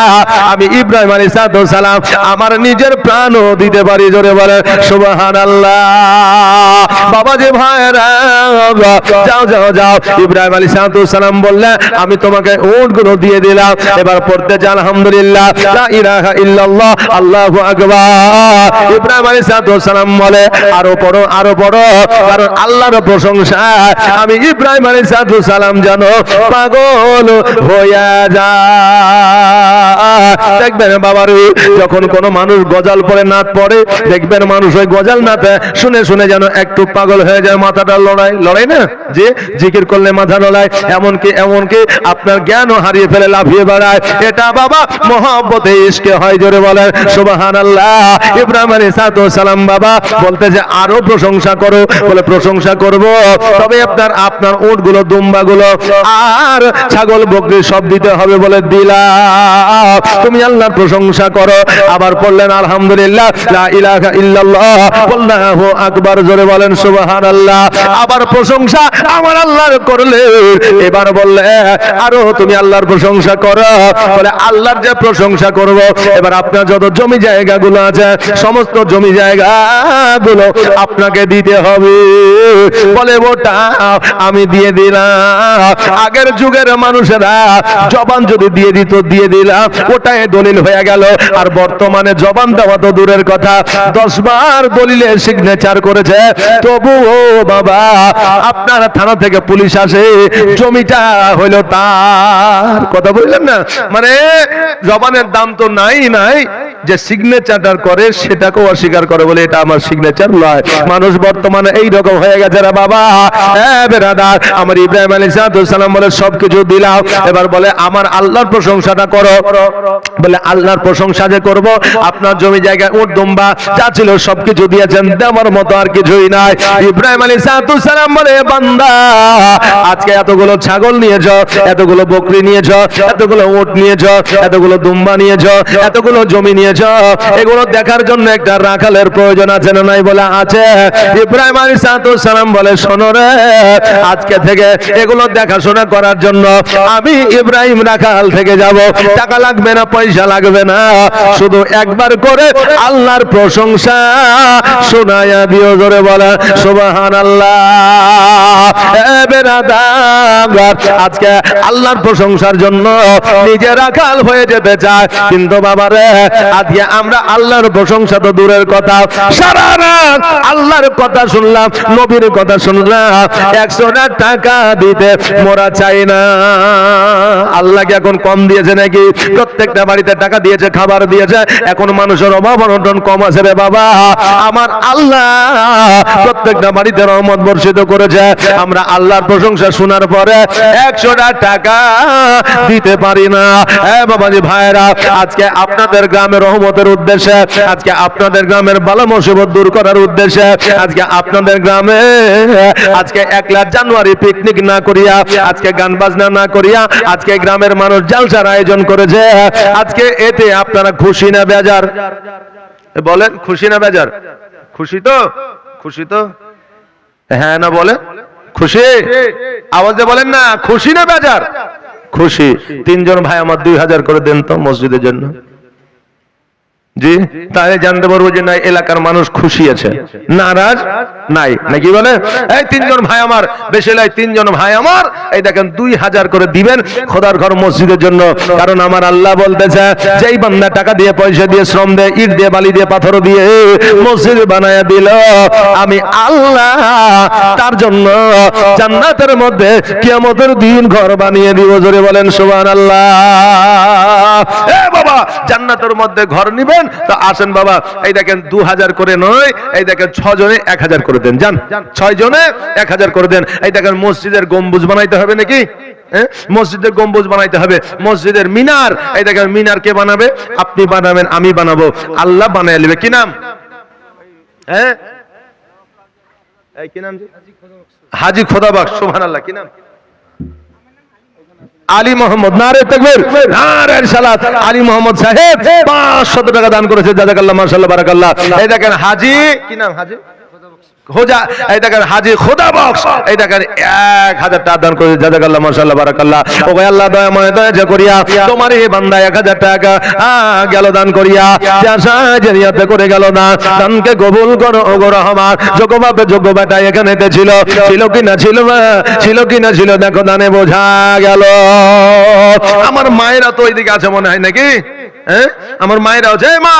আমি ইব্রাহিম আলাইহিস সালাম আমার নিজের প্রাণও দিতে পারি। জোরে বলেন সুবহানাল্লাহ। বাবা যে ভাইরা যাও যাও যাও, ইব্রাহিম আলাইহিস সালাম বললেন আমি তোমাকে উটগুলো দিয়ে দিলাম, এবার পড়তে যান আলহামদুলিল্লাহ লা ইলাহা ইল্লাল্লাহ আল্লাহু আকবার। ইব্রাহিম আলাইহিস সালাম বলে আরো পড়ো আরো পড়ো, কারণ আল্লাহর প্রশংসা আমি ইব্রাহিম আলাইহিস সালাম জানো পাগল হইয়া যায়। দেখবেন বাবার যখন কোন মানুষ গজাল পড়ে নাত পড়ে, দেখবেন মানুষ ওই গজাল নাতে শুনে শুনে যেন একটু পাগল হয়ে যায়, মাথাটা লড়াই না যে জিকির করলে মাথা লড়ায়, এমনকি এমনকি আপনার জ্ঞানও হারিয়ে ফেলে লাফিয়ে বেড়ায়। এটা বাবা মহব্বতে ইশকে হয়। জোরে বলেন সুবহানাল্লাহ। ইব্রাহিম আলাইহিস সালাম বাবা বলতে যে আরো প্রশংসা করো, বলে প্রশংসা করব, তবে আপনার উটগুলো দুম্বাগুলো আর ছাগল বকরি সব দিতে হবে। বলে দিলাম, তুমি আল্লাহর প্রশংসা করো। আবার পড়লেন আলহামদুলিল্লাহ লা ইলাহা ইল্লাল্লাহ আল্লাহু আকবার। জোরে বলেন সুবহানাল্লাহ। আবার প্রশংসা আমার আল্লাহর করলে, এবার বললে আরো তুমি আল্লাহর প্রশংসা করো। বলে আল্লাহর যে প্রশংসা করব, এবার আপনার যত জমি জায়গাগুলো আছে সমস্ত জমি জায়গাগুলো আপনাকে দিতে হবে। বলে ওটা আমি দিয়ে দিলাম। আগের যুগের মানুষেরা জবান যদি দিয়ে দিত দিয়ে দিলাম, ওটাই দলিল হয়ে গেল। আর বর্তমানে জবান দেওয়া তো দূরের কথা, 10 বার দলিলে সিগনেচার করেছে, তবুও বাবা আপনার থানা থেকে পুলিশ আসে, জমিটা হইল তার। কথা বললেন না, মানে জবানের দাম তো নাই যে সিগনেচারটা করে সেটাকেও অস্বীকার করে, বলে এটা আমার সিগনেচার নয়। মানুষ বর্তমানে এই রকম হয়ে গেছে রে বাবা। বেরাদার, আমার ইব্রাহিম আলাইহিস সালাম বলে সবকিছু দিলাম, এবার বলে আমার আল্লাহর প্রশংসাটা করো। বলে আল্লাহর প্রশংসা যে করব, আপনার জমি জায়গা উট দুম্বা যা ছিল সবকিছু দিয়েছেন, দেওয়ার মতো আর কিছুই নাই। ইব্রাহিম আলাইহিস সালাম বলে বান্দা আজকে এতগুলো ছাগল নিয়েছ, এতগুলো বকরি নিয়েছ, এতগুলো উট নিয়েছ, এতগুলো দুম্বা নিয়েছ, এতগুলো জমি নিয়েছ, এগুলো দেখার জন্য একটা রাখালের প্রয়োজন আছে না নাই? বলে আছে। ইব্রাহিম আলাইহিস সালাম বলে শোনো রে, আজকে থেকে এগুলো দেখাশোনা করার জন্য আমি ইব্রাহিম রাখাল থেকে যাব। টাকা লাগবে না, পয়সা লাগবে না, শুধু একবার করে আল্লাহর প্রশংসা শোনায়া দিও। জোরে বলে সুবহানাল্লাহ। আজকে আল্লাহর প্রশংসার জন্য নিজে রাখাল হয়ে যেতে চায়, কিন্তু বাবারে আজকে আমরা আল্লাহর প্রশংসা তো দূরের কথা, সারা রাত আল্লাহর কথা শুনলাম, নবীর কথা শুনলাম, 100 টাকা দিতে মোরা চাই না। আল্লাহকে এখন কম দিয়েছে নাকি? প্রত্যেকটা বাড়িতে টাকা দিয়েছে, খাবার দিয়েছে, এখন মানুষের অভাব অনটন কম আছে রে বাবা। আমার আল্লাহ প্রত্যেকটা বাড়িতে রহমত বর্ষিত করেছে। আমরা আল্লাহর প্রশংসা শোনার পরে 100 টাকা দিতে পারি না। বাবাজি ভাইরা, আজকে আপনাদের গ্রামের রহমতের উদ্দেশ্যে, আজকে আপনাদের গ্রামের বালা মুসিবত দূর করার উদ্দেশ্যে, আজকে আপনাদের গ্রামে আজকে 1 জানুয়ারি পিকনিক না করিয়া, আজকে গান বাজনা না করিয়া, আজকে গ্রামের মানুষ জালসার আয়োজন করেছে। আজকে এতে আপনারা খুশি না বেজার? বলেন খুশি না বেজার? খুশি তো? খুশি তো? হ্যাঁ না বলেন খুশি? আওয়াজে বলেন না, খুশি না বেজার? খুশি। 3 জন ভাই আমার 2000 করে দেন তো মসজিদের জন্য। জি, তাহলে জানতে পারবো যে না এলাকার মানুষ খুশি আছে, নারাজ নাই, নাকি বলে? এই 3 জন ভাই আমার, বেশি লাই 3 জন ভাই আমার, এই দেখেন 2000 করে দিবেন খোদার ঘর মসজিদের জন্য। কারণ আমার আল্লাহ বলতেছে, যেই বান্দা টাকা দিয়ে, পয়সা দিয়ে, শ্রম দিয়ে, ইট দিয়ে, বালি দিয়ে, পাথর দিয়ে মসজিদ বানায়া দিল, আমি আল্লাহ তার জন্য জান্নাতের মধ্যে কিয়ামতের দিন ঘর বানিয়ে দিব। জোরে বলেন সুবহানাল্লাহ। এ বাবা, জান্নাতের মধ্যে ঘর নিবেন তো আসেন বাবা, এই দেখেন 2000 করে নয়, এই দেখেন 6 জনে 1000 করে দেন। যান, 6 জনে 1000 করে দেন। এই দেখেন মসজিদের গম্বুজ বানাইতে হবে নাকি? মসজিদের গম্বুজ বানাইতে হবে, মসজিদের মিনার, এই দেখেন মিনার কে বানাবে? আপনি বানাবেন, আমি বানাবো, আল্লাহ বানায় নেবে। কি নাম? হ্যাঁ, এই কি নাম? হাজী খোদাবক্স। সুবহানাল্লাহ। কি নাম? আলী মোহাম্মদ। নারে তাকবীর, নারে সালাত। আলী মোহাম্মদ সাহেব 500 টাকা দান করেছে, জাযাকাল্লাহ, মাশাআল্লাহ, বারাকাল্লাহ। এই দেখেন হাজী, কি নাম? হাজী খোদা, এই দেখেন হাজী খোদাবক্স, এই দেখেন 1000 টাকা দান করেছে, জাযাকাল্লাহ, মাশাআল্লাহ, বারাকাল্লাহ। ও ভাই আল্লাহ দয়াময় দয়া করিয়া তোমার এই বান্দা 1000 টাকা গেল দান করিয়া, জারিয়াতে করে গেল না, দানকে কবুল করো ও গো রহমান। যোগ্য বাপে যোগ্য বেটা এখানেতে ছিল, ছিল কিনা ছিল না, ছিল কিনা ছিল, দেখো দানে বোঝা গেল। আমার মায়েরা তো ওইদিকে আছে মনে হয় নাকি? হ্যাঁ, আমার মায়েরা আছে। মা,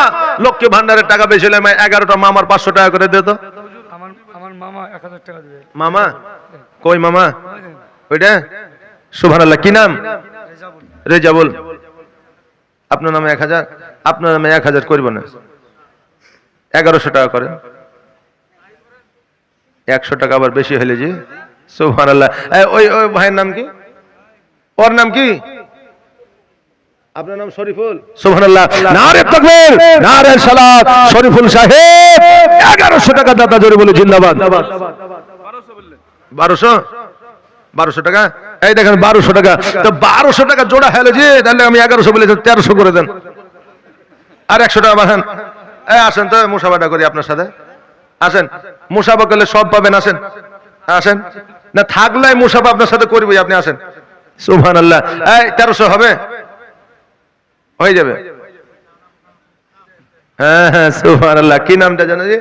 লক্ষ্মী ভান্ডারের টাকা বেশি হলে 11টা মা আমার 500 টাকা করে দিত। মামা 1000 টাকা দিবে। মামা কই? মামা ওইটা। সুবহানাল্লাহ। কি নাম? রেজাবুল। আপনার নামে 1000, আপনার নামে 1000 করব না, 1100 টাকা করে। 100 টাকা আবার বেশি হলে জি। সুবহানাল্লাহ। ওই ওই ভাইয়ের নাম কি? ওর নাম কি? আপনার নাম শরীফুল। সুবহানাল্লাহ। নারে তাকবীর, নারে সালাত। শরীফুল সাহেব 1100 টাকা দাতা, জোরে বলে জিন্দাবাদ। 1200 টাকা। এই দেখেন 1200 টাকা। তো 1200 টাকা জোড়া হলো জি, তাহলে আমি 1100 বলেছি, 1300 করে দেন। আর 100 টাকা বাড়ান। এই আসেন তো মুসাফাটা করি আপনার সাথে। আসেন, মুসাফা করলে সব পাবেন। আসেন, আসেন না, থাকলে মুসাফা আপনার সাথে করবই, আপনি আসেন। সুবহানাল্লাহ। এই 1300 হবে, হয়ে যাবে। হ্যাঁ হ্যাঁ, সুবহানাল্লাহ। কি নামটা জানো জি?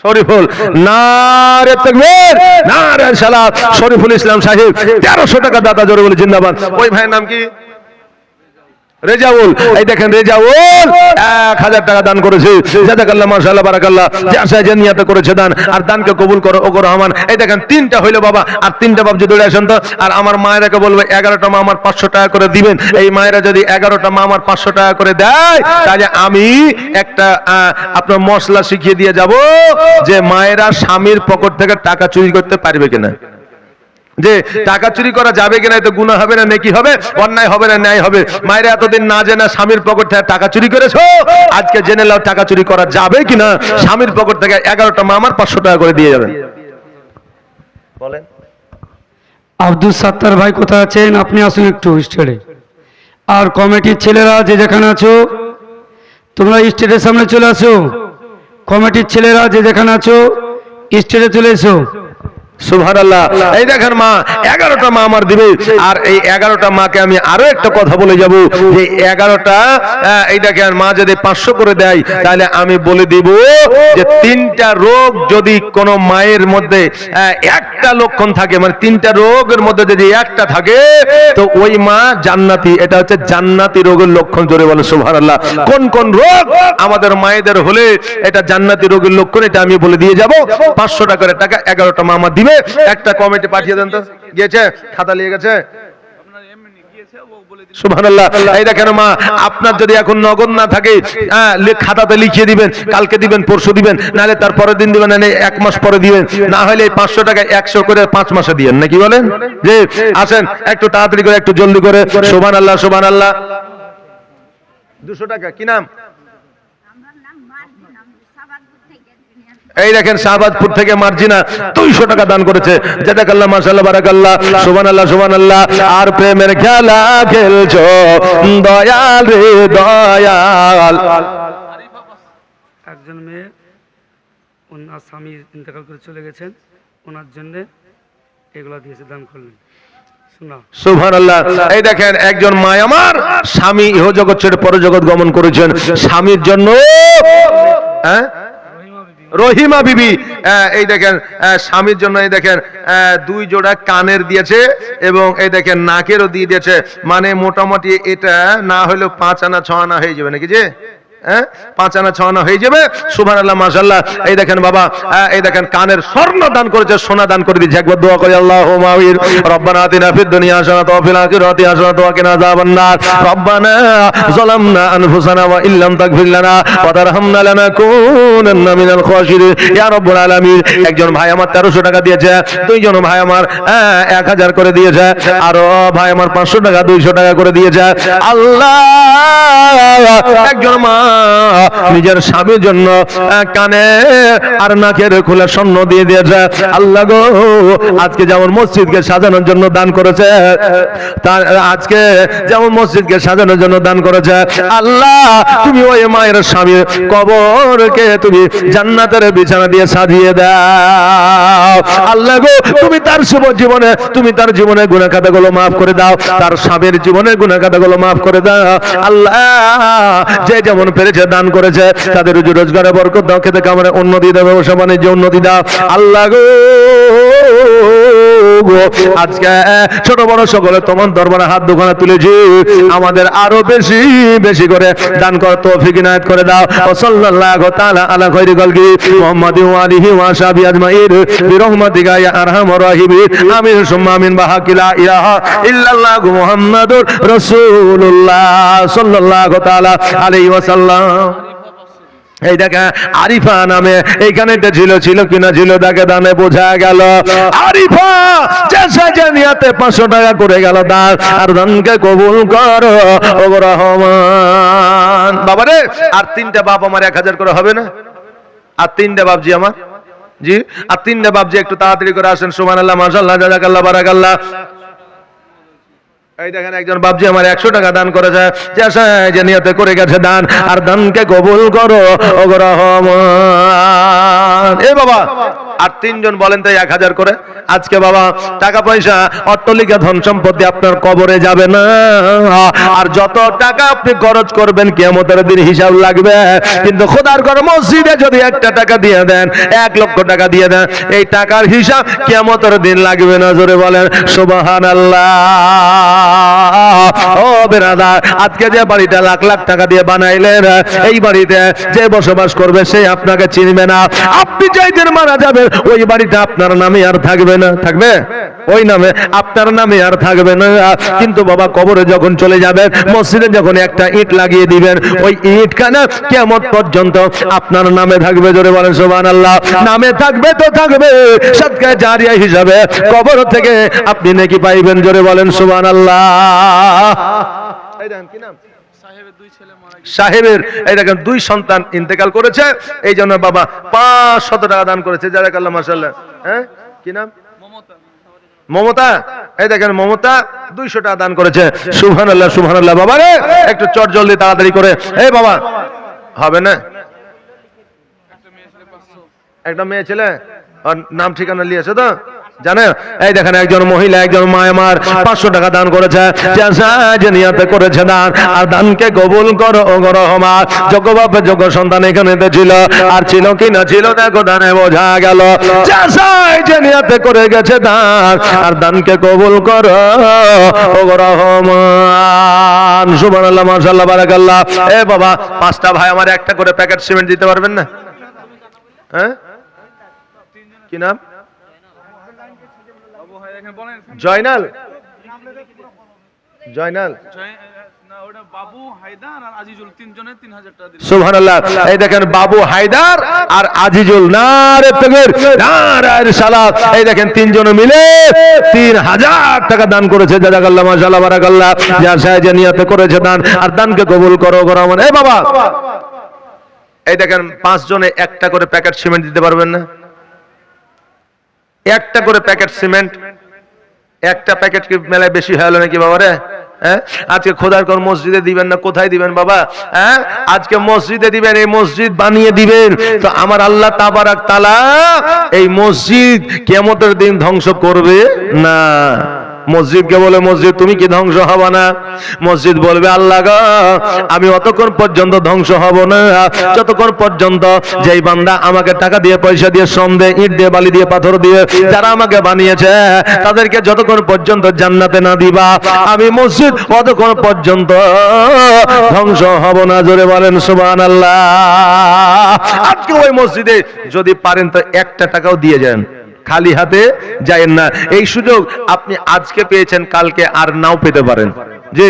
শরীফুল। নারে তাকবীর, নারে সালাত। শরীফুল ইসলাম সাহেব 1300 টাকা দাতা, জোরে বলে জিন্দাবাদ। ওই ভাইয়ের নাম কি? রেজাউল। এই দেখেন রেজাউল 1000 টাকা দান করেছে, জাযাকাল্লাহ, মাশাআল্লাহ, বারাকাল্লাহ। যে আশায় যে নিয়তে করেছে দান, আর দানকে কবুল করো ও গো রহমান। এই দেখেন 3টা হইলো বাবা, আর 3টা বাপ যদি আসেন তো। আর আমার মায়েরাকে বলবো 11টা মা আমার 500 টাকা করে দিবেন। এই মায়েরা যদি 11টা মা আমার 500 টাকা করে দেয়, তাহলে আমি একটা আপনার মশলা শিখিয়ে দিয়ে যাব, যে মায়েরা স্বামীর পকেট থেকে টাকা চুরি করতে পারবে কিনা। যে টাকা চুরি করা যাবে কিনা, তো গুনাহ হবে না নেকি হবে, অন্যায় হবে না ন্যায় হবে। মায়েরা এতদিন না জেনে স্বামীর পকেট থেকে টাকা চুরি করেছো, আজকে জেনে নাও টাকা চুরি করা যাবে কিনা। স্বামীর পকেট থেকে 11টা মা আমার 500 টাকা করে দিয়ে যাবেন। বলেন। আব্দুল সাত্তার ভাই কোথায় আছেন? আপনি আসুন একটু স্টেজে। আর কমিটির ছেলেরা যে যেখানে আছো, তোমরা স্টেজের সামনে চলে আসো। কমিটির ছেলেরা যে যেখানে আছো, স্টেজে চলে এসো। সুবহানাল্লাহ। এই দেখেন মা 11টা মা আমার দিবে, আর এই 11টা মাকে আমি আরো একটা কথা বলে যাব যে 11টা এই দেখেন মা যদি 500 করে দেয় তাহলে আমি বলে দিব যে 3টা রোগ যদি কোন মায়ের মধ্যে একটা লক্ষণ থাকে, মানে 3টা রোগের মধ্যে যদি একটা থাকে তো ওই মা জান্নাতি। এটা হচ্ছে জান্নাতি রোগের লক্ষণ, জোরে বলে সুবহানাল্লাহ। কোন কোন রোগ আমাদের মায়েদের হলে এটা জান্নাতি রোগের লক্ষণ, এটা আমি বলে দিয়ে যাব। 500 টাকা করে টাকা 11টা মা আমার দিবে। একটা কমিটি পাঠিয়ে দেন তো। গিয়েছে? খাতা নিয়ে গেছে? সুবহানাল্লাহ। এই দেখেন মা, আপনার যদি এখন নগদ না থাকে খাতাতে লিখিয়ে দিবেন, কালকে দিবেন, পরশু দিবেন, নাহলে তার পরের দিন দিবেন, নাহলে 1 মাস পরে দিবেন, না হলে এই 500 টাকা 100 করে 5 মাসে দিবেন, নাকি বলেন? যে আসেন একটু তাড়াতাড়ি করে, একটু জলদি করে। সুবহানাল্লাহ সুবহানাল্লাহ। 200 টাকা। কি নাম? এই দেখেন শাহবাজপুর থেকে মার্জিনা 200 টাকা দান করেছে। জাযাকাল্লাহ, মাশাআল্লাহ, বারাকাল্লাহ, সুবহানাল্লাহ সুবহানাল্লাহ। আর প্রেমের খেলা খেলছো দয়াল রে দয়াল। একজন মেয়ে, ওনার স্বামী ইন্তেকাল করে চলে গেছেন, ওনার জন্য এগুলা দিয়েছে, দান করলেন। শোনা সুবহানাল্লাহ। এই দেখেন একজন মা আমার স্বামী ইহজগৎ ছেড়ে পরজগৎ গমন করেছেন, স্বামীর জন্য হ্যাঁ রহিমা বিবি, এই দেখেন স্বামীর জন্য এই দেখেন 2 জোড়া কানের দিয়েছে এবং এই দেখেন নাকেরও দিয়ে দিয়েছে। মানে মোটামুটি এটা না হলেও 5 আনা 6 আনা হয়ে যাবে, নাকি যে 5 আনা 6 আনা হয়ে যাবে। সুবহানাল্লাহ মাশাআল্লাহ। এই দেখেন বাবা, এই দেখেন কানের স্বর্ণ দান করেছে, সোনা দান করে দিয়েছে। একবার দোয়া করি, আল্লাহুম্মা আমিন। রব্বানা আতিনা ফিদ দুনিয়া হাসানাতাও ওয়া ফিল আখিরাতি হাসানাতাও ওয়া কিনা আযাবান নার। রব্বানা যালামনা আনফুসানা ওয়া ইল্লাম তাগফির লানা ওয়া তারহামনা লানাকুনান্না মিনাল খাসিরিন। ইয়া রাব্বুল আলামিন। একজন ভাই আমার 1300 টাকা দিয়েছে, 2 জন ভাই আমার 1000 করে দিয়েছে, আর ভাই আমার 500 টাকা 200 টাকা করে দিয়েছে। আল্লাহ, একজন মা নিজের স্বামীর জন্য কানে আর নাকের খোলা স্বর্ণ দিয়ে দিয়েছে। আল্লাহ গো, আজকে যেমন মসজিদকে সাজানোর জন্য দান করেছে, তার আজকে যেমন মসজিদকে সাজানোর জন্য দান করেছে, আল্লাহ তুমি ওই মায়ের স্বামীর কবরকে তুমি জান্নাতের বিছানা দিয়ে সাজিয়ে দাও। আল্লাহ গো, তুমি তার শুভ জীবনে, তুমি তার জীবনের গুনাহ খাতাগুলো maaf করে দাও, তার স্বামীর জীবনের গুনাহ খাতাগুলো maaf করে দাও। আল্লাহ, যে যেমন পেরেছে দান করেছে, তাদের রুজি রোজগারে বরকত দাও, খেতে কামড়ে উন্নতি দাও, ব্যবসা বাণিজ্যে উন্নতি দাও। আল্লাহ গো, আজকে ছোট বড় সকলে তোমার দরবারে হাত দুখানা তুলেছি, আমাদের আরো বেশি বেশি করে দান করার তৌফিক ইনায়াত করে দাও। সাল্লাল্লাহু তাআলা আলা খায়রি খালকি মুহাম্মাদিন ওয়া আলিহি ওয়া সাহবিহি আজমাইন বিরহমাতিকা ইয়া আরহামার রাহিমিন। আমিন সুম্মা আমিন। বাহাকি লা ইলাহা ইল্লাল্লাহু মুহাম্মাদুর রাসূলুল্লাহ সাল্লাল্লাহু তাআলা আলাইহি ওয়াসাল্লাম। এই দেখা আরিফা নামে এইখানে ছিল কিনা ছিল, তাকে দানে বোঝা গেল। আরিফা যে নিয়াতে 500 টাকা করে গেল দান, আর দানকে কবুল করো ও রহমান। বাবারে, আর 3টা বাপ আমার 1000 করে হবে না? আর 3টা বাপজি আমার, জি, আর 3টা বাপজি একটু তাড়াতাড়ি করে আসেন। সুবহানাল্লাহ, মাশাআল্লাহ, জাযাকাল্লাহ, বারাকাল্লাহ। এই দেখেন একজন বাপজি আমার 100 টাকা দান করেছে, যে নিয়তে করে গেছে দান, আর দানকে কবুল করো ও রহমান। এ বাবা, আর 3 জন বলেন তাই 1000 করে। আজকে বাবা টাকা পয়সা অট্টালিকা ধন সম্পত্তি আপনার কবরে যাবে না, আর যত টাকা আপনি খরচ করবেন কিয়ামতের দিন হিসাব লাগবে। কিন্তু খোদার ঘর মসজিদে যদি 1টা টাকা দিয়ে দেন, 1 লক্ষ টাকা দিয়ে দেন, এই টাকার হিসাব কিয়ামতের দিন লাগবে না। জোরে বলেন সুবহানাল্লাহ। ও বেরাদার, আজকে যে বাড়িটা লাখ লাখ টাকা দিয়ে বানাইলেন, এই বাড়িতে যে বসবাস করবে সে আপনাকে চিনবে না। আপনি যেই দিন মারা যাবেন ওই বাড়িটা আপনার নামে আর থাকবে না। থাকবে? ওই নামে আপনার নামে আর থাকবে না। কিন্তু বাবা কবরে যখন চলে যাবেন, মসজিদে যখন একটা ইট লাগিয়ে দিবেন, ওই ইটখানা কিয়ামত পর্যন্ত আপনার নামে থাকবে। জোরে বলেন সুবহানাল্লাহ। নামে থাকবে তো থাকবে, সাদকা জারিয়া হিসাবে কবর থেকে আপনি নেকি পাইবেন। জোরে বলেন সুবহানাল্লাহ। এই দেখেন কি নাম? সাহেবের এই দেখেন 2 সন্তান ইন্তেকাল করেছে, এই জন্য বাবা 500 টাকা দান করেছে। জাযাকাল্লাহ, মাশাআল্লাহ। হ্যাঁ, কি নাম? মমতা। এই দেখেন মমতা 200 টাকা দান করেছে। সুবহানাল্লাহ সুবহানাল্লাহ। বাবা রে, একটু চট জলদি তাড়াতাড়ি করে। এই বাবা, হবে না? একটা মেয়ে ছেলে, আর নাম ঠিকানা নিয়েছে তো? জানেন? এই দেখেন একজন মহিলা, একজন মা আমার 500 টাকা দান করেছে, যে নিয়তে করেছে দান। আর দানকে কবুল করো ও গো রহমান। যোগ্য বাপে যোগ্য সন্তান এখানে ছিল, আর ছিল কি না ছিল দেখো দানে বোঝা গেল। যে নিয়তে করে গেছে দান, আর দানকে কবুল করো ও গো রহমান। সুবহানাল্লাহ, মাশাআল্লাহ, বারাকাল্লাহ। এ বাবা, 5টা ভাই আমার একটা করে প্যাকেট সিমেন্ট দিতে পারবেন না? হ্যাঁ, কি নাম? জয়নাল, জয়নাল, সুবহানাল্লাহ। এই দেখেন বাবু হায়দার আর আজিজুল, নারে তাকবীর, নারে সালাত। এই দেখেন তিনজন মিলে 3000 টাকা দান করেছে। জাযাকাল্লাহ, মাশাআল্লাহ, বারাকাল্লাহ। যার সাহায্যে নিয়তে করেছে দান, আর দানকে কবুল করো গো রহমান। এই বাবা, এই দেখেন 5 জনে একটা করে প্যাকেট সিমেন্ট দিতে পারবেন না? একটা করে প্যাকেট সিমেন্ট, একটা প্যাকেট কি মেলায় বেশি হয়ে গেল নাকি বাবা রে? হ্যাঁ, আজকে খোদার কোন মসজিদে দিবেন না কোথায় দিবেন বাবা? হ্যাঁ, আজকে মসজিদে দিবেন, এই মসজিদ বানিয়ে দিবেন। তো আমার আল্লাহ তাবারাক তাআলা এই মসজিদ কিয়ামতের দিন ধ্বংস করবে না। মসজিদকে বলে, মসজিদ তুমি কি ধ্বংস হবা না? মসজিদ বলবে, আল্লাহ গো, আমি অতক্ষণ পর্যন্ত ধ্বংস হব না যতক্ষণ পর্যন্ত যেই বান্দা আমাকে টাকা দিয়ে, পয়সা দিয়ে, শ্রম দিয়ে, ইট দিয়ে, বালি দিয়ে, পাথর দিয়ে যারা আমাকে বানিয়েছে তাদেরকে যতক্ষণ পর্যন্ত জান্নাতে না দিবা আমি মসজিদ অতক্ষণ পর্যন্ত ধ্বংস হব না। জোরে বলেন সুবহানাল্লাহ। আজকে ওই মসজিদে যদি পারেন তো 1টা টাকাও দিয়ে যান, খালি হাতে যায়েন না। এই সুযোগ আপনি আজকে পেয়েছেন, কালকে আর নাও পেতে পারেন। জি,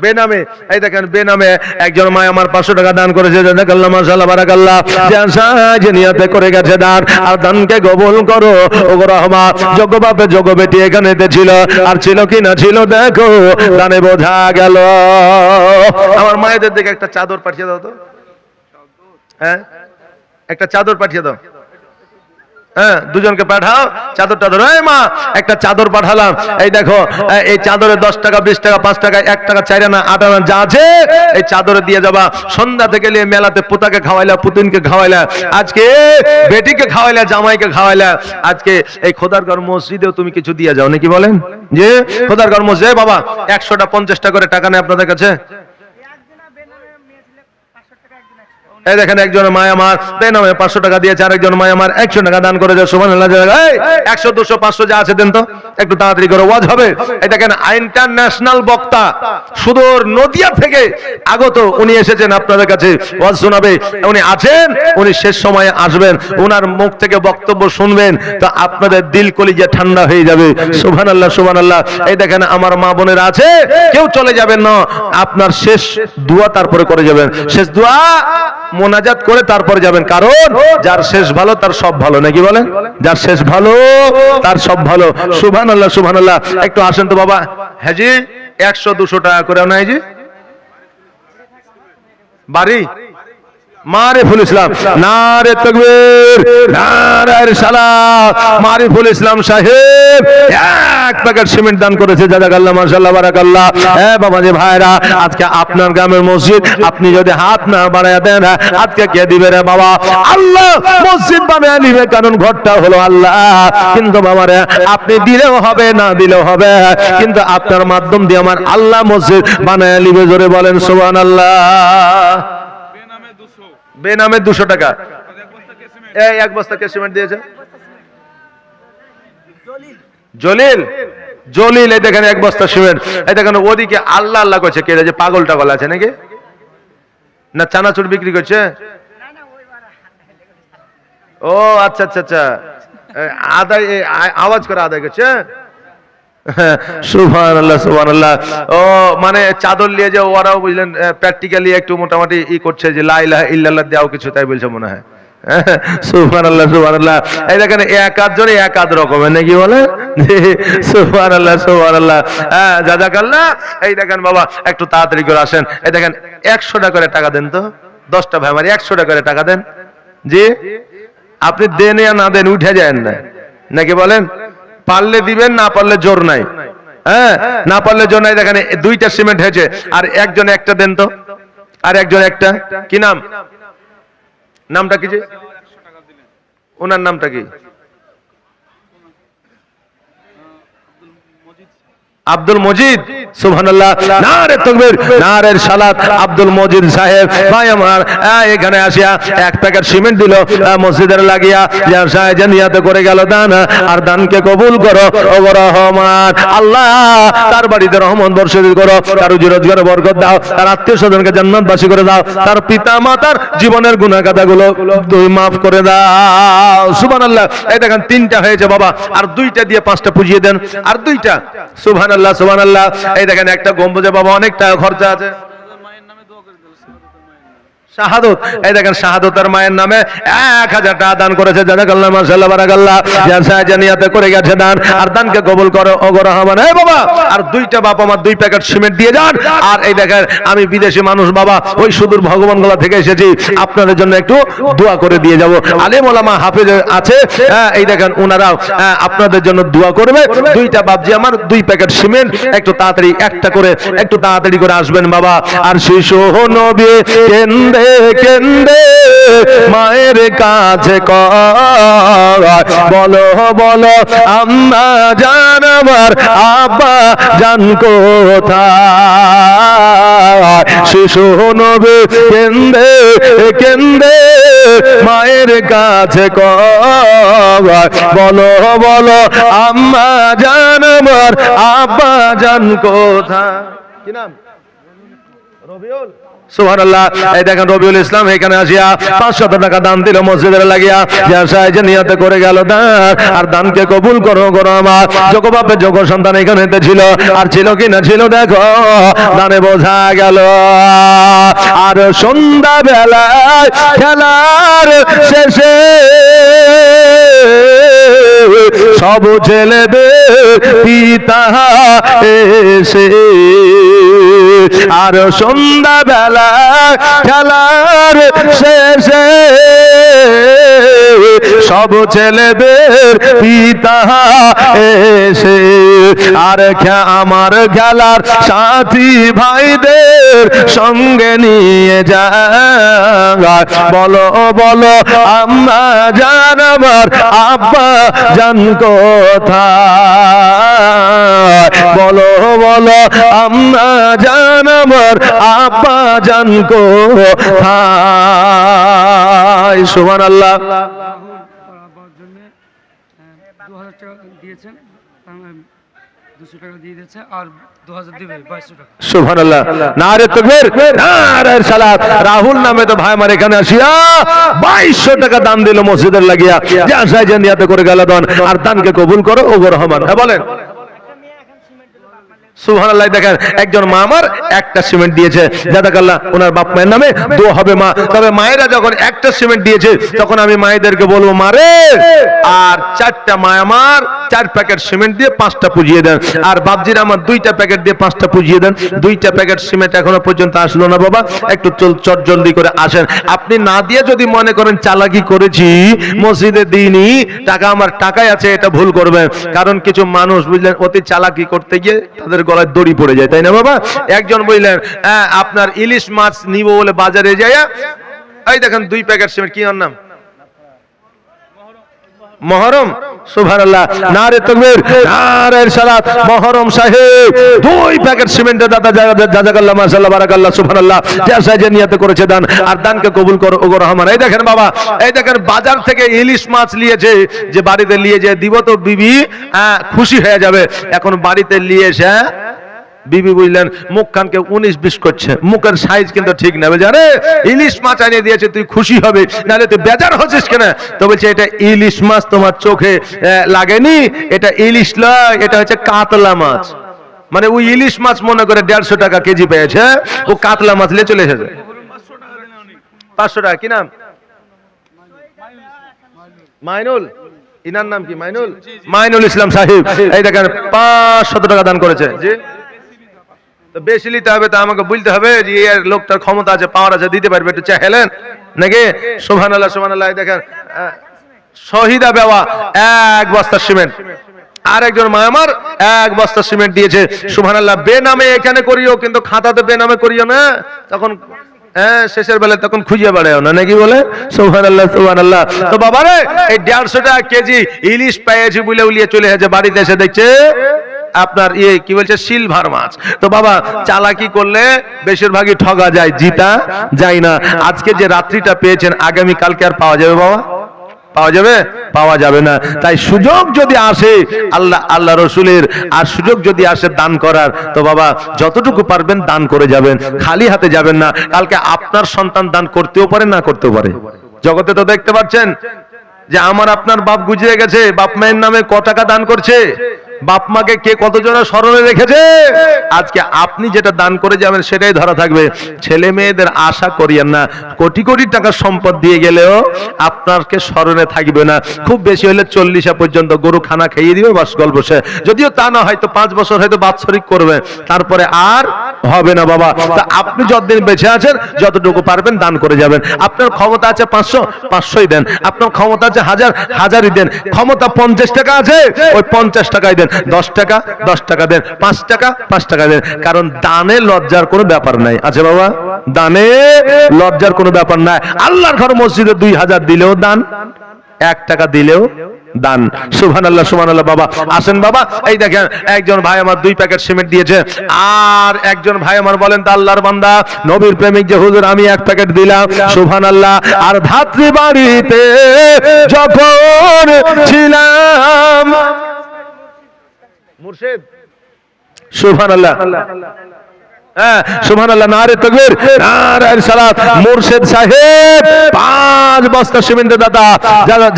বেনামে। এই দেখেন বেনামে একজন মা আমার 500 টাকা দান করেছে। জাযাকাল্লাহ, মাশাআল্লাহ, বারাকাল্লাহ। যে নিয়তে করে গেছে দান, আর দানকে কবুল করো ও গো রহমান। যোগ্য বাপে যোগ্য বেটি এখানেতে ছিল, আর ছিল কি না ছিল দেখো দানে বোঝা গেল। আমার মায়েদের দিকে একটা চাদর পাঠিয়ে দাও তো। হ্যাঁ, একটা চাদর পাঠিয়ে দাও। হ্যাঁ, দুজনকে পাঠাও চাদর টাদর। এই মা, একটা চাদর পাঠালাম। এই দেখো, এই চাদরে 10 টাকা, 20 টাকা, 5 টাকা, 1 টাকা, 4 আনা, 8 আনা যা আছে এই চাদরে দিয়ে যাবা। সন্ধ্যা থেকে নিয়ে মেলাতে পোতাকে খাওয়াইলা, পুতিনকে খাওয়াইলা, আজকে বেটিকে খাওয়াইলা, জামাইকে খাওয়াইলা। আজকে এই খোদারগড় মসজিদেও তুমি কিছু দিয়ে যাও নাকি বলেন? যে খোদারগড় মসজিদ, বাবা 100টা 50টা করে টাকা নেই আপনাদের কাছে? এই দেখেন একজন মা আমার বেনামে 500 টাকা দিয়েছে, আরেকজন মা আমার 100 টাকা দান করেছে। সুবহানাল্লাহ। 100, 200, 500 যা আছে দেন তো, একটু তাড়াতাড়ি করে ওয়াজ হবে। এই দেখেন ইন্টারন্যাশনাল বক্তা সুদূর নদিয়া থেকে আগত, উনি এসেছেন আপনাদের কাছে ওয়াজ শোনাবে। উনি আছেন, উনি শেষ সময়ে আসবেন, ওনার মুখ থেকে বক্তব্য শুনবেন তো আপনাদের দিল কলিজা ঠান্ডা হয়ে যাবে। সুবহানাল্লাহ, সুবহানাল্লাহ। এই দেখেন আমার মা বোনেরা আছে, কেউ চলে যাবেন না, আপনার শেষ দোয়া তারপরে করে যাবেন। শেষ দোয়া মোনাজাত করে তারপরে যাবেন, কারণ যার শেষ ভালো তার সব ভালো নাকি বলেন? যার শেষ ভালো তার সব ভালো। সুবহানাল্লাহ, সুবহানাল্লাহ। একটু আসেন তো বাবা। হ্যাঁ জি, 100-200 টাকা করে নাই জি। বাড়ি মারিফুল ইসলাম, নারে তাকবীর, নারে সালাত। মারিফুল ইসলাম সাহেব 1 প্যাকেট সিমেন্ট দান করেছে। জাযাকাল্লাহ, মাশাআল্লাহ, বারাকাল্লাহ। হ্যাঁ বাবা জি, ভাইরা, আজকে আপনার গ্রামের মসজিদ আপনি যদি হাত না বাড়ায় দেন, আজকে কে দিবে রে বাবা? আল্লাহ মসজিদ বানায় নিবে, কারণ ঘরটা হলো আল্লাহ। কিন্তু বাবা রে, আপনি দিলেও হবে, না দিলেও হবে, কিন্তু আপনার মাধ্যম দিয়ে আমার আল্লাহ মসজিদ বানায় নিবে। জোরে বলেন সুবহানাল্লাহ। বেনামে 200 টাকা। এই 1 বস্তা কে সিমেন্ট দিয়েছে? জলিল, জলিল। এই দেখেন 1 বস্তা সিমেন্ট। এই দেখেন ওদিকে আল্লাহ আল্লাহ করছে, কে যে পাগল টাগল আছে নাকি? না চানাচুর বিক্রি করছে? ও আচ্ছা আচ্ছা আচ্ছা, আদায় আওয়াজ করে আদায় করছে। সুবহানাল্লাহ, সুবহানাল্লাহ। ও মানে চাদর নিয়ে যে ওরাও বুঝলেন প্র্যাকটিক্যালি একটু মোটামুটি ই করছে, যে লা ইলাহা ইল্লাল্লাহ দাও কিছু, তাই বলছে মনে হয়। সুবহানাল্লাহ, সুবহানাল্লাহ। এই দেখেন এক আধজন এক আধ রকমের নাকি বলে। সুবহানাল্লাহ, সুবহানাল্লাহ। হ্যাঁ, জাযাকাল্লাহ। এই দেখেন বাবা একটু তাড়াতাড়ি করে আসেন। এই দেখেন 100 টাকা করে টাকা দেন তো। 10টা ভাই আমার 100 টাকা করে টাকা দেন। জি, আপনি দেন या না দেন উঠে যান না নাকি বলেন? পারলে দিবেন, না পারলে জোর নাই। হ্যাঁ, না পারলে জোর নাই। দেখেন 2টা সিমেন্ট হয়েছে, আর একজন একটা দেন তো, আর একজন একটা। কি নাম? নামটা কি? যে ওনার নামটা কি? আব্দুল মজিদ, সুবহানাল্লাহ, নারে তাকবীর, নারে সালাত। আব্দুল মজিদ সাহেব ভাই আমার এখানে আসিয়া এক প্যাকেট সিমেন্ট দিল মসজিদের লাগিয়া, যার সাহায্য নিয়াতে করে গেল দান, আর দানকে কবুল করো ও রহমান। আল্লাহ তার বাড়িতে রহমত বর্ষিত করো, তার রুজি রোজগারে বরকত দাও, তার আত্মীয় স্বজনকে জান্নাতবাসী করে দাও, তার পিতা মাতার জীবনের গুনাহ কাটাগুলো তুমি মাফ করে দাও। সুবহানাল্লাহ। এই দেখেন তিনটা হয়েছে বাবা, আর দুইটা দিয়ে পাঁচটা পুজিয়ে দেন, আর দুইটা। সুবহানাল্লাহ, সুবহানাল্লাহ। এই দেখেন একটা গম্বুজে বাবা অনেক টাকা খরচা আছে। শাহাদত, এই দেখেন শাহাদতের মায়ের নামে 1000 টাকা দান করেছে। জাযাকাল্লাহ, মাশাআল্লাহ, বারাকাল্লাহ। যার সাহায্য নিয়াতে করে গেছে দান, আর দানকে কবুল করো ও রহমান। এই বাবা আর দুইটা বাপ আমার 2 প্যাকেট সিমেন্ট দিয়ে যান। আর এই দেখেন আমি বিদেশি মানুষ বাবা, ওই সুদূর ভগবানগোলা থেকে এসেছি, আপনাদের জন্য একটু দোয়া করে দিয়ে যাব। আলেম ওলামা হাফেজ আছে, এই দেখেন ওনারাও আপনাদের জন্য দোয়া করবে। দুইটা বাপজি আমার 2 প্যাকেট সিমেন্ট একটু তাড়াতাড়ি একটা করে একটু তাড়াতাড়ি করে আসবেন বাবা। আর শিশু নবী কেন্দ্রে কেন্দ্রে মায়ের কাছে বলো বলো আম্মা জান আমার আব্বা জান কোথায়। শিশু নবী কেন্দ্রে কেন্দ্রে মায়ের কাছে বলো বলো আম্মা জান আমার আব্বা জান কোথায়। কি নাম? রবিউল। সুবহানাল্লাহ। এই দেখেন রবিউল ইসলাম এখানে আসিয়া 500 টাকা দান দিল মসজিদের লাগিয়া, যার সাহায্যে নিয়তে করে গেল দান, আর দানকে কবুল করো করো আমার। যোগ বাপের যোগ সন্তান এখানে ছিল, আর ছিল কি না ছিল দেখো দানে বোঝা গেল। আর সন্ধ্যা বেলায় খেলার শেষে সব ছেলেদের পিতা এসে, আর সন্ধ্যা বেলা খেলার শেষে সব ছেলেদের পিতা এসে, আর আমার খেলার সাথী ভাইদের সঙ্গে নিয়ে যায়। বলো বলো আম্মা জান আমার আব্বা জান কোথায়। বলো বলো আম্মা জান আমার আব্বা জান কোথায়। সুবহানাল্লাহ। 2000 টাকা দিয়েছেন, 200 টাকা দিয়ে দিয়েছে, আর 2000 দিবে 2200 টাকা। সুবহানাল্লাহ। নারে তাকবীর, নারে সালাত। রাহুল নামে তো ভাই আমার এখানে আসিয়া 2200 টাকা দান দিল মসজিদের লাগিয়া, যা সাহায্য নিয়াতে করে গেল দান, আর দানকে কবুল করো ও রহমান। হ্যাঁ বলেন সুবহানাল্লাহ। দেখেন একজন মা আমার একটা সিমেন্ট দিয়েছে, জাযাকাল্লাহ, ওনার বাপ মায়ের নামে দোয়া হবে মা। তবে মায়েরা যখন একটা সিমেন্ট দিয়েছে তখন আমি মায়েদেরকে বলবো মারে আর 4টা মা আমার 4 প্যাকেট সিমেন্ট দিয়ে 5টা পুজিয়ে দেন, আর বাপজিরা আমার 2টা প্যাকেট দিয়ে 5টা পুজিয়ে দেন। 2টা প্যাকেট সিমেন্ট এখনো পর্যন্ত আসলো না বাবা, একটু চট জলদি করে আসেন। আপনি না দিয়ে যদি মনে করেন চালাকি করেছি মসজিদে দিইনি, টাকা আমার টাকায় আছে, এটা ভুল করবেন। কারণ কিছু মানুষ বুঝলেন অতি চালাকি করতে গিয়ে তাদের গলায় দড়ি পড়ে যায়, তাই না বাবা? একজন বললেন আপনার ইলিশ মাছ নিব বলে বাজারে যায়, এই দেখেন 2 প্যাকেট সিমেন্ট, কি ওর নাম? মহরম। সুবহানাল্লাহ। নারে তাকবীর, নারে সালাত। মহরম সাহেব 2 প্যাকেট সিমেন্টের দাদা জাযাকাল্লাহ, মাশাআল্লাহ, বারাকাল্লাহ, সুবহানাল্লাহ। যা সাহায্য নিয়তে করেছে দান, আর দানকে কবুল করো ও রহমান। এই দেখেন বাবা, এই দেখেন বাজার থেকে ইলিশ মাছ নিয়েছে, যে বাড়িতে নিয়ে যায় দিব তো বিবি খুশি হয়ে যাবে। এখন বাড়িতে নিয়ে এসে বিবি বুঝলেন মুখ খানকে 19-20 করছে, মুখের সাইজ কিন্তু ঠিক না। বলছে আরে ইলিশ মাছ আনিয়ে দিয়েছে, তুই খুশি হবে, নাহলে তুই বেজার হচ্ছিস কেন? তো বলছে এটা ইলিশ মাছ তোমার চোখে লাগেনি, এটা ইলিশ নয়, এটা হচ্ছে কাতলা মাছ। মানে ওই ইলিশ মাছ মনে করে 150 টাকা কেজি পেয়েছে, ও কাতলা মাছ নিয়ে চলে এসেছে। 500 টাকা। কি নাম? মাইনুল। ইনার নাম কি? মাইনুল। মাইনুল ইসলাম সাহেব এই দেখেন 500 টাকা দান করেছে। জি বেশি নিতে হবে তা আমাকে বলতে হবে যে এই লোকটার ক্ষমতা আছে, পাওয়ার আছে, দিতে পারবে, একটু চাইলেন নাকি? সুবহানাল্লাহ, সুবহানাল্লাহ। দেখেন শহীদা বেওয়া 1 বস্তা সিমেন্ট, আর একজন মা আমার 1 বস্তা সিমেন্ট দিয়েছে। সুবহানাল্লাহ। বেনামে এখানে করিও, কিন্তু খাতাতে বেনামে করিও না, তখন শেষের বেলায় তখন খুঁজে বেড়াও না, নাকি বলে? সুবহানাল্লাহ, সুবহানাল্লাহ। তো বাবারে এই 150 টাকা কেজি ইলিশ পেয়েছি বলে উলিয়ে চলে গেছে, বাড়িতে এসে দেখছে আপনার কি বলছে সিলভার মাছ। তো বাবা চালাকি করলে বেশিরভাগই ঠগা যায়, জিতা যায় না। আজকে যে রাত্রিটা পেয়েছেন আগামী কালকে আর পাওয়া যাবে বাবা? পাওয়া যাবে? পাওয়া যাবে না। তাই সুযোগ যদি আসে আল্লাহ রসুলের, আর সুযোগ যদি আসে দান করার, তো বাবা যতটুকু পারবেন দান করে যাবেন, খালি হাতে যাবেন না। কালকে আপনার সন্তান দান করতেও পারে, না করতেও পারে। জগতে তো দেখতে পাচ্ছেন যে আমার আপনার বাপ গুজরে গেছে, বাপ মায়ের নামে ক টাকা দান করছে, বাপ মাকে কে কতজন স্মরণে রেখেছে। আজকে আপনি যেটা দান করে যাবেন সেটাই ধরা থাকবে। ছেলে মেয়েদের আশা করিয়েন না, কোটি কোটি টাকা সম্পদ দিয়ে গেলেও আপনাকে স্মরণে থাকবে না। খুব বেশি হলে 40 পর্যন্ত গরু খানা খাইয়ে দিবে, বাস গল্প শেষ। যদিও তা না, হয়তো 5 বছর হয়তো বাৎসরিক করবে, তারপরে আর হবে না বাবা। তা আপনি যতদিন বেঁচে আছেন যতটুকু পারবেন দান করে যাবেন। আপনার ক্ষমতা আছে 500, 500ই দেন। আপনার ক্ষমতা আছে 1000, 1000ই দেন। ক্ষমতা 50 টাকা আছে, ওই 50 টাকাই দেন। 10 টাকা 10 টাকা দেন, 5 টাকা 5 টাকা দেন। কারণ দানে লজ্জার কোনো ব্যাপার নাই, আছে বাবা? দানে লজ্জার কোনো ব্যাপার নাই। আল্লাহর ঘর মসজিদে 2000 দিলেও দান, 1 টাকা দিলেও দান। সুবহানাল্লাহ, সুবহানাল্লাহ। বাবা আসেন বাবা। এই দেখেন একজন ভাই আমার 2 প্যাকেট সিমেন্ট দিয়েছে, আর একজন ভাই আমার বলেন তো আল্লাহর বান্দা নবীর প্রেমিক যে হুজুর আমি 1 প্যাকেট দিলাম। সুবহানাল্লাহ। আর ধাত্রী বাড়িতে যখন ছিলাম, মুর্শিদ, সুবহানাল্লাহ, হ্যাঁ সুবহানাল্লাহ, নারে তাকবীর, নারে সালাত। মুর্শিদ সাহেব 5 বস্তা সিমেন্টের দাদা,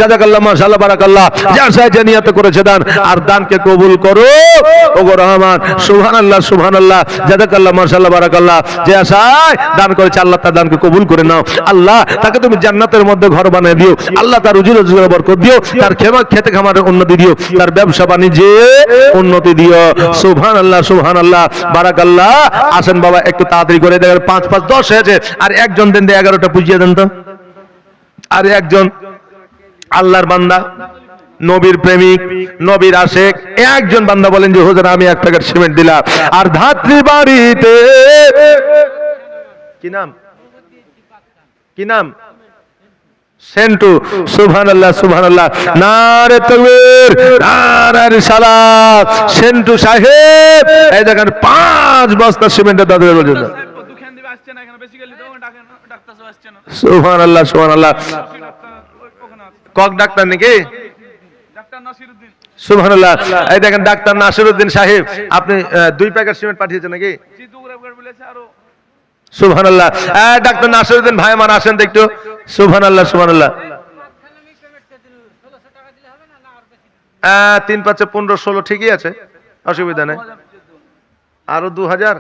জাযাকাল্লাহ, মাশাআল্লাহ, বারাকাল্লাহ। যার সাহায্যে নিয়ত করেছে দান, আর দানকে কবুল করো ওগো রহমান। সুবহানাল্লাহ, সুবহানাল্লাহ, জাযাকাল্লাহ, মাশাআল্লাহ, বারাকাল্লাহ। যে আশায় দান করেছে আল্লাহ তার দানকে কবুল করে নাও। আল্লাহ তাকে তুমি জান্নাতের মধ্যে ঘর বানিয়ে দিও। আল্লাহ তার রুজি রোজগারে বরকত দিও, তার খেতে খামারে উন্নতি দিও, তার ব্যবসা বাণিজ্যে উন্নতি দিও। সুবহানাল্লাহ, সুবহানাল্লাহ, বারাকাল্লাহ। আসেন বাবা একটু তাড়াতাড়ি করে, দেখেন 5 5 10 হয়েছে। আর একজন দেন, 11টা পুজিয়ে দেন তো। আর একজন আল্লাহর বান্দা, নবীর প্রেমিক, নবীর আশেক, একজন বান্দা বলেন যে হুজুর আমি 1 প্যাকেট সিমেন্ট দিলাম। আর ধাত্রী বাড়িতে, কি নাম, কি নাম? সেন্টু। সুবহানাল্লাহ, সুবহানাল্লাহ, নারে তাকবীর, নারে সালাত। সেন্টু সাহেব এই দেখেন 5 বস্তা সিমেন্টের দাদু বলেন। সুবহানাল্লাহ, সুবহানাল্লাহ। কক ডাক্তার নাকি? সুবহানাল্লাহ। এই দেখেন ডাক্তার নাসিরউদ্দিন সাহেব, আপনি 2 প্যাকেট সিমেন্ট পাঠিয়েছেন নাকি? সুবহানাল্লাহ। ডাক্তার নাসিরউদ্দিন ভাই আমার আসেন তো একটু। সুবহানাল্লাহ, সুবহানাল্লাহ। 3 5 15 16 ঠিকই আছে, অসুবিধা নেই। আরো 2000,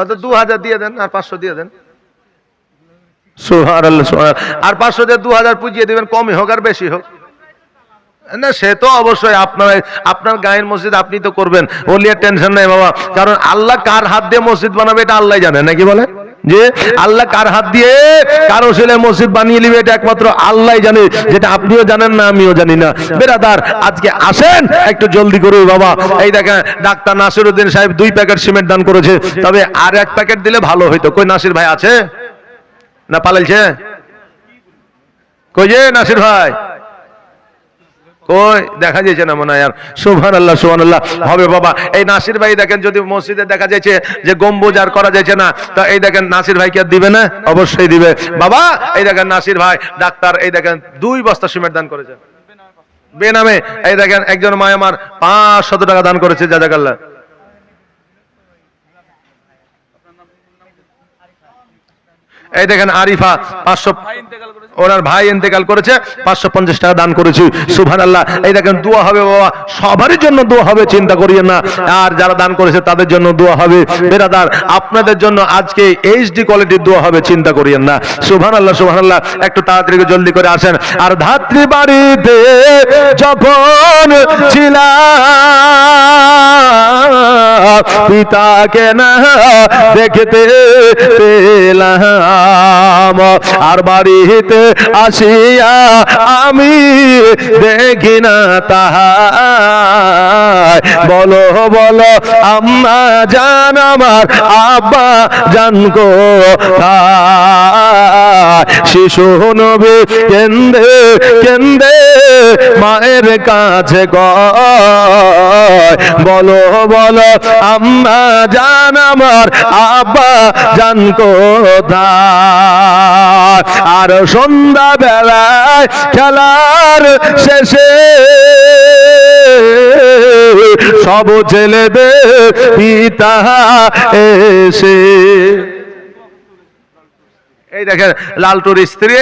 তো 2000 দিয়ে দেন, আর 500 দিয়ে দেন। সুবহানাল্লাহ, সুবহানাল্লাহ। আর 500 দিয়ে 2000 পুজিয়ে দিবেন, কমই হোক আর বেশি হোক। না সে তো অবশ্যই আপনার গায়ের মসজিদ আপনি তো করবেন, ও নিয়ে টেনশন নাই বাবা। কারণ আল্লাহ কার হাত দিয়ে মসজিদ বানাবে এটা আল্লাহ জানে, নাকি বলে? যে আল্লাহ কার হাত দিয়ে কার ওসিলায় মসজিদ বানিয়ে নিবে এটা একমাত্র আল্লাহ জানে, যেটা আপনিও জানেন না, আমিও জানি না। বেরাদার আজকে আসেন একটু জলদি করে বাবা। এই দেখেন ডাক্তার নাসিরউদ্দিন সাহেব 2 প্যাকেট সিমেন্ট দান করেছে, তবে আর 1 প্যাকেট দিলে ভালো হইতো। কই নাসির ভাই আছে না পালাইছে? কই যে নাসির ভাই কই দেখা যাচ্ছে না মনে হয়। আর সুবহানাল্লাহ, সুবহানাল্লাহ। হবে বাবা। এই নাসির ভাই দেখেন যদি মসজিদে দেখা যাচ্ছে যে গম্বুজ আর করা যাচ্ছে না, তা এই দেখেন নাসির ভাই কি আর দিবে না? অবশ্যই দিবে বাবা। এই দেখেন নাসির ভাই ডাক্তার, এই দেখেন 2 বস্তা সিমেন্ট দান করেছে বেনামে। এই দেখেন একজন মা আমার 500 টাকা দান করেছে, জাযাকাল্লাহ। এই দেখেন আরিফা 500, ওনার ভাই ইন্তেকাল করেছে, 550 টাকা দান করেছি। সুবহানাল্লাহ। এই দেখেন দোয়া হবে বাবা, সবারই জন্য দোয়া হবে, চিন্তা করিয়েন না। আর যারা দান করেছে তাদের জন্য দোয়া হবে। বেরাদার আপনাদের জন্য আজকে এইচডি কোয়ালিটির দোয়া হবে, চিন্তা করিয়েন না। সুবহানাল্লাহ, সুবহানাল্লাহ। একটু তাড়াতাড়ি জলদি করে আসেন। আর ধাত্রী বাড়িতে যখন ছিলাম পিতাকে না দেখতে পেলাম, আর বাড়িতে আসিয়া আমি দেখি না তাহার। বলো বলো আম্মা জান আমার আব্বা জান গো, শিশু নবী কেন্দে কেন্দে মায়ের কাছে কয়, বলো বলো আম্মা জান আমার আব্বা জান কোথায়? আর সন্ধ্যা বেলায় খেলার শেষে সব ছেলেদের পিতা এসে, এই দেখেন লালটুর স্ত্রী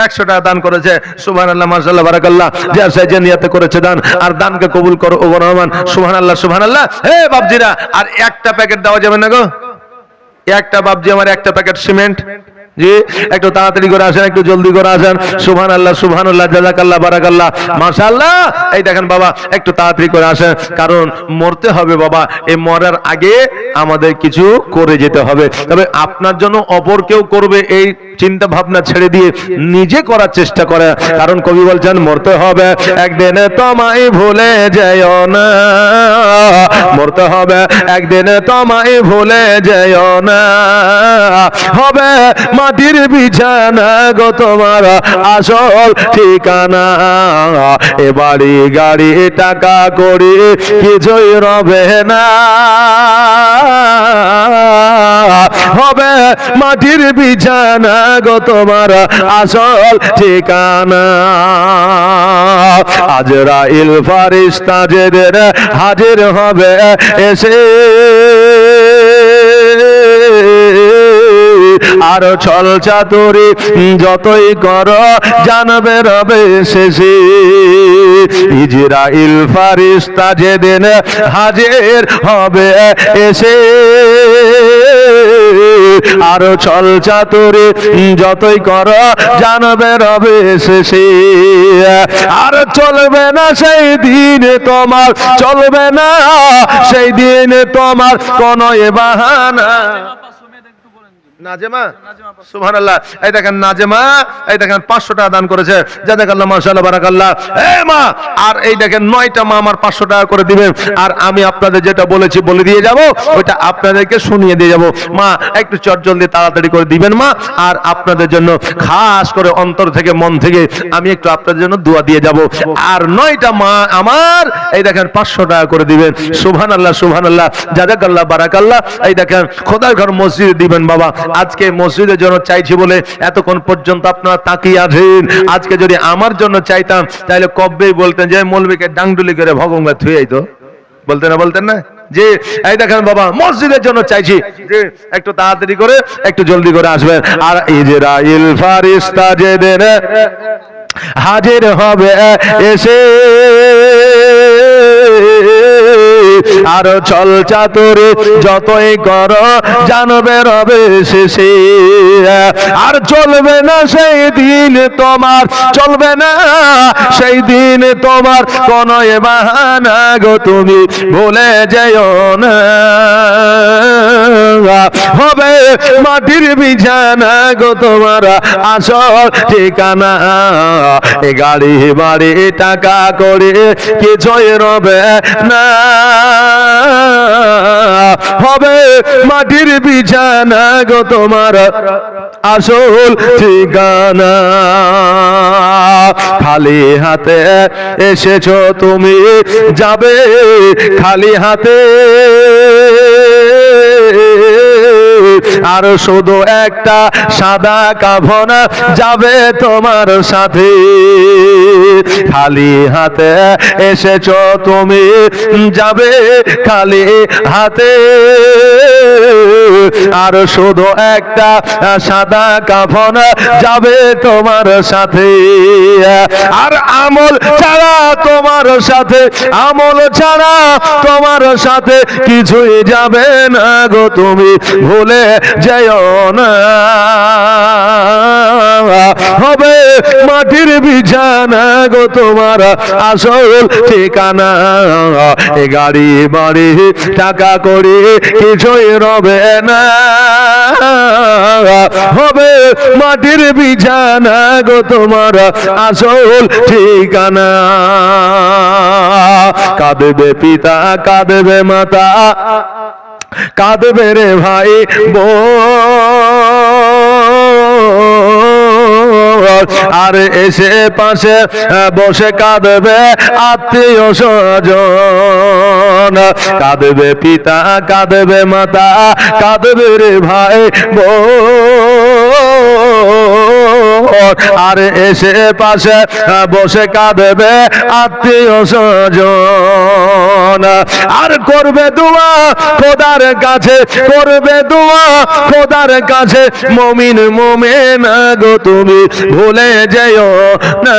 100 টাকা দান করেছে। সুবহানাল্লাহ, মাশাআল্লাহ, বারাকাল্লাহ। যে যে নিয়তে করেছে দান, আর দানকে কবুল করো ও রহমান। সুবহানাল্লাহ, সুবহানাল্লাহ। হে বাপজিরা, আর একটা প্যাকেট দেওয়া যাবে না গো? একটা বাপজি আমার একটা প্যাকেট সিমেন্ট, জি একটু তাড়াতাড়ি করে আসেন, একটু জলদি করে আসেন। সুবহানাল্লাহ, সুবহানাল্লাহ, জাযাকাল্লাহ, বারাকাল্লাহ, মাশাআল্লাহ। এই দেখেন বাবা, একটু তাড়াতাড়ি করে আসেন, কারণ মরতে হবে বাবা। এই মরার আগে আমাদের কিছু করে যেতে হবে। তবে আপনার জন্য অপর কেউ করবে এই চিন্তা ভাবনা ছেড়ে দিয়ে নিজে করার চেষ্টা করে, কারণ কবি বলছেন মরতে হবে একদিন তোমায় ভুলে যেও না, মরতে হবে একদিন তোমায় ভুলে যেও না, হবে মাটির বিছানা গো তোমার আসল ঠিকানা, এ বাড়ি গাড়ি টাকা করি কিছুই রবে না, হবে মাটির বিছানা গো তোমার আসল ঠিকানা। আজরাইল ফারিস্তা যেদিন হাজির হবে এসে, আর ছল চাতুরি যতই করো জানবে রবে শেষে, ইজরাইল ফারিস্তা যেদিন হাজির হবে এসে, আর ছল চাতুরি যতই করো জানবে রবে শেষে, আর চলবে না সেই দিন তোমার, চলবে না সেই দিন তোমার কোনো বাহানা। নাজেমা, সুবহানাল্লাহ। এই দেখেন নাজেমা, এই দেখেন 500 টাকা দান করেছে, জাযাকাল্লাহ, মাশাআল্লাহ, বারাকাল্লাহ। এই মা, আর এই দেখেন 9টা মা আমার 500 টাকা করে দিবেন, আর আমি আপনাদের যেটা বলেছি বলে দিয়ে যাব, ওইটা আপনাদেরকে শুনিয়ে দিয়ে যাব। মা একটু চটজলদি তাড়াতাড়ি করে দিবেন মা, আর আপনাদের জন্য খাস করে অন্তর থেকে মন থেকে আমি একটু আপনাদের জন্য দোয়া দিয়ে যাব। আর 9টা মা আমার এই দেখেন 500 টাকা করে দিবেন। সুবহানাল্লাহ, সুবহানাল্লাহ, জাযাকাল্লাহ, বারাকাল্লাহ। এই দেখেন খোদার ঘর মসজিদে দিবেন বাবা। আজকে মসজিদের জন্য চাইছি বলে এতক্ষণ পর্যন্ত আপনারা তাকিয়ে আছেন। আজকে যদি আমার জন্য চাইতাম তাহলে কবেই বলতেন যে মৌলবীকে ডাংডুলি করে ভগবান থুয়ে আইতো, বলতেন না, বলতেন না? যে এই দেখেন বাবা মসজিদের জন্য চাইছি, যে একটু তাড়াতাড়ি করে একটু জলদি করে আসবেন। আর ইজরাইল ফারিস্তা যেদিন হাজির হবে এসে, আর ছল চাতুরি যতই করো জানবে রবে শেষে, আর চলবে না সেই দিন তোমার, চলবে না সেই দিন তোমার কোনো বাহানা গো তুমি ভুলে যেও না, হবে মাটির বিছানা গো তোমার আসল ঠিকানা, এ গাড়ি বাড়ি টাকা করে কিছুই রবে না, হবে মাটির বিছানা গো তোমার আসল ঠিকানা। খালি হাতে এসেছো তুমি, যাবে খালি হাতে, আর শুধু একটা সাদা কাফন যাবে তোমার সাথে, খালি হাতে এসেছো তুমি, যাবে খালি হাতে, আর শুধু একটা সাদা কাফন যাবে তোমার সাথে, আর আমল ছাড়া তোমার সাথে, আমল ছাড়া তোমার সাথে কিছুই যাবে না গো তুমি ভুলে যেও না, হবে মাটির বিছানা গো তোমার আসল ঠিকানা, এ গাড়ি বাড়ি টাকা করে কিছুই রবে না, হবে মাটির বিছানা গো তোমার আসল ঠিকানা। কাঁদবে পিতা, কাঁদবে মাতা, কাঁদবে রে ভাই বোন, আর এসে পাশে বসে কাঁদবে আত্মীয় স্বজন, কাঁদবে পিতা, কাঁদবে মাতা, কাঁদবে রে ভাই আর এসে পাশে বসে কাঁদবে আত্মীয় স্বজন, আর করবে দোয়া খোদার কাছে, করবে দোয়া খোদার কাছে, মুমিন মুমিনা গো তুমি ভুলে যেও না,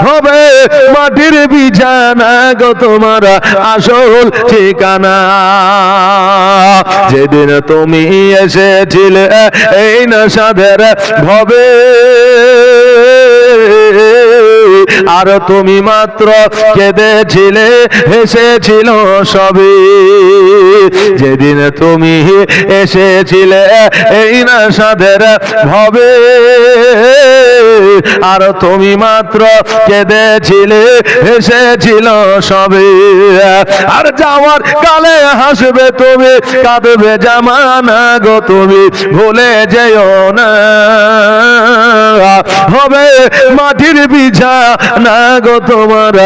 হবে মাটির বিছানা গো তোমার আসল ঠিকানা, যেদিন তুমি এসেছিলে এই নেশাদের ভবে, আর তুমি মাত্র কেঁদেছিলে হেসেছিল সবই, যেদিন তুমি এসেছিলে এই নেশাদের ভবে, আর তুমি মাত্র কেঁদেছিলে হেসেছিল সবই, আর যাওয়ার কালে হাসবে তুমি, কাঁদবে জামানা গো তুমি ভুলে যেও না, হবে মাটির বিছানা গো তোমার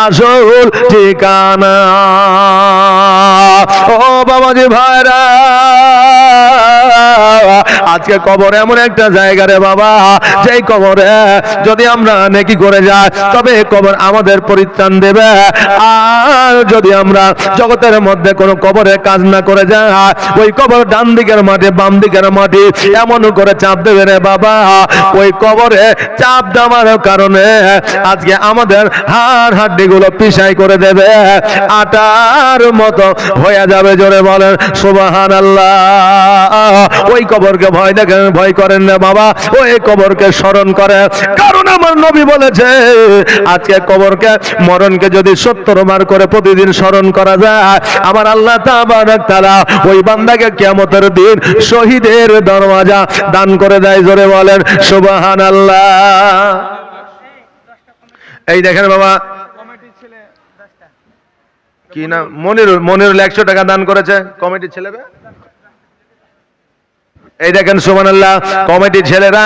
আসল ঠিকানা। ও বাবাজি ভাইরা, আজকে কবর এমন একটা জায়গা রে বাবা, যেই কবরে যদি আমরা নেকি করে যাই তবে কবর আমাদের পরিত্রাণ দেবে, আর যদি আমরা জগতের মধ্যে কোনো কবরে কাজ না করে যাই ওই কবর ডান দিকের মাটি বাম দিকের মাটি এমন করে চাপ দেবে রে বাবা, ওই কবরে চাপ দেওয়ার কারণে আজকে আমাদের হাড় হাড্ডি গুলো পিসাই করে দেবে, আটার মতো হয়ে যাবে। জোরে বলেন সুবহানাল্লাহ। ওই কবরকে ভয় দেখেন, ভয় করেন না বাবা, ওই কবরকে স্মরণ করে, কারণ আমার নবী বলেছে আজকে কবরকে মরণকে যদি 70 বার করে প্রতিদিন স্মরণ করা যায়, আমার আল্লাহ তাবারক তাআলা ওই বান্দাকে কিয়ামতের দিন শহীদের দরওয়াজা দান করে দেয়। জোরে বলেন সুবহানাল্লাহ। এই দেখেন বাবা, কি না মনিরুল 100 টাকা দান করেছে কমিটির ছেলেরা। এই দেখেন সুবহানাল্লাহ, কমিটির ছেলেরা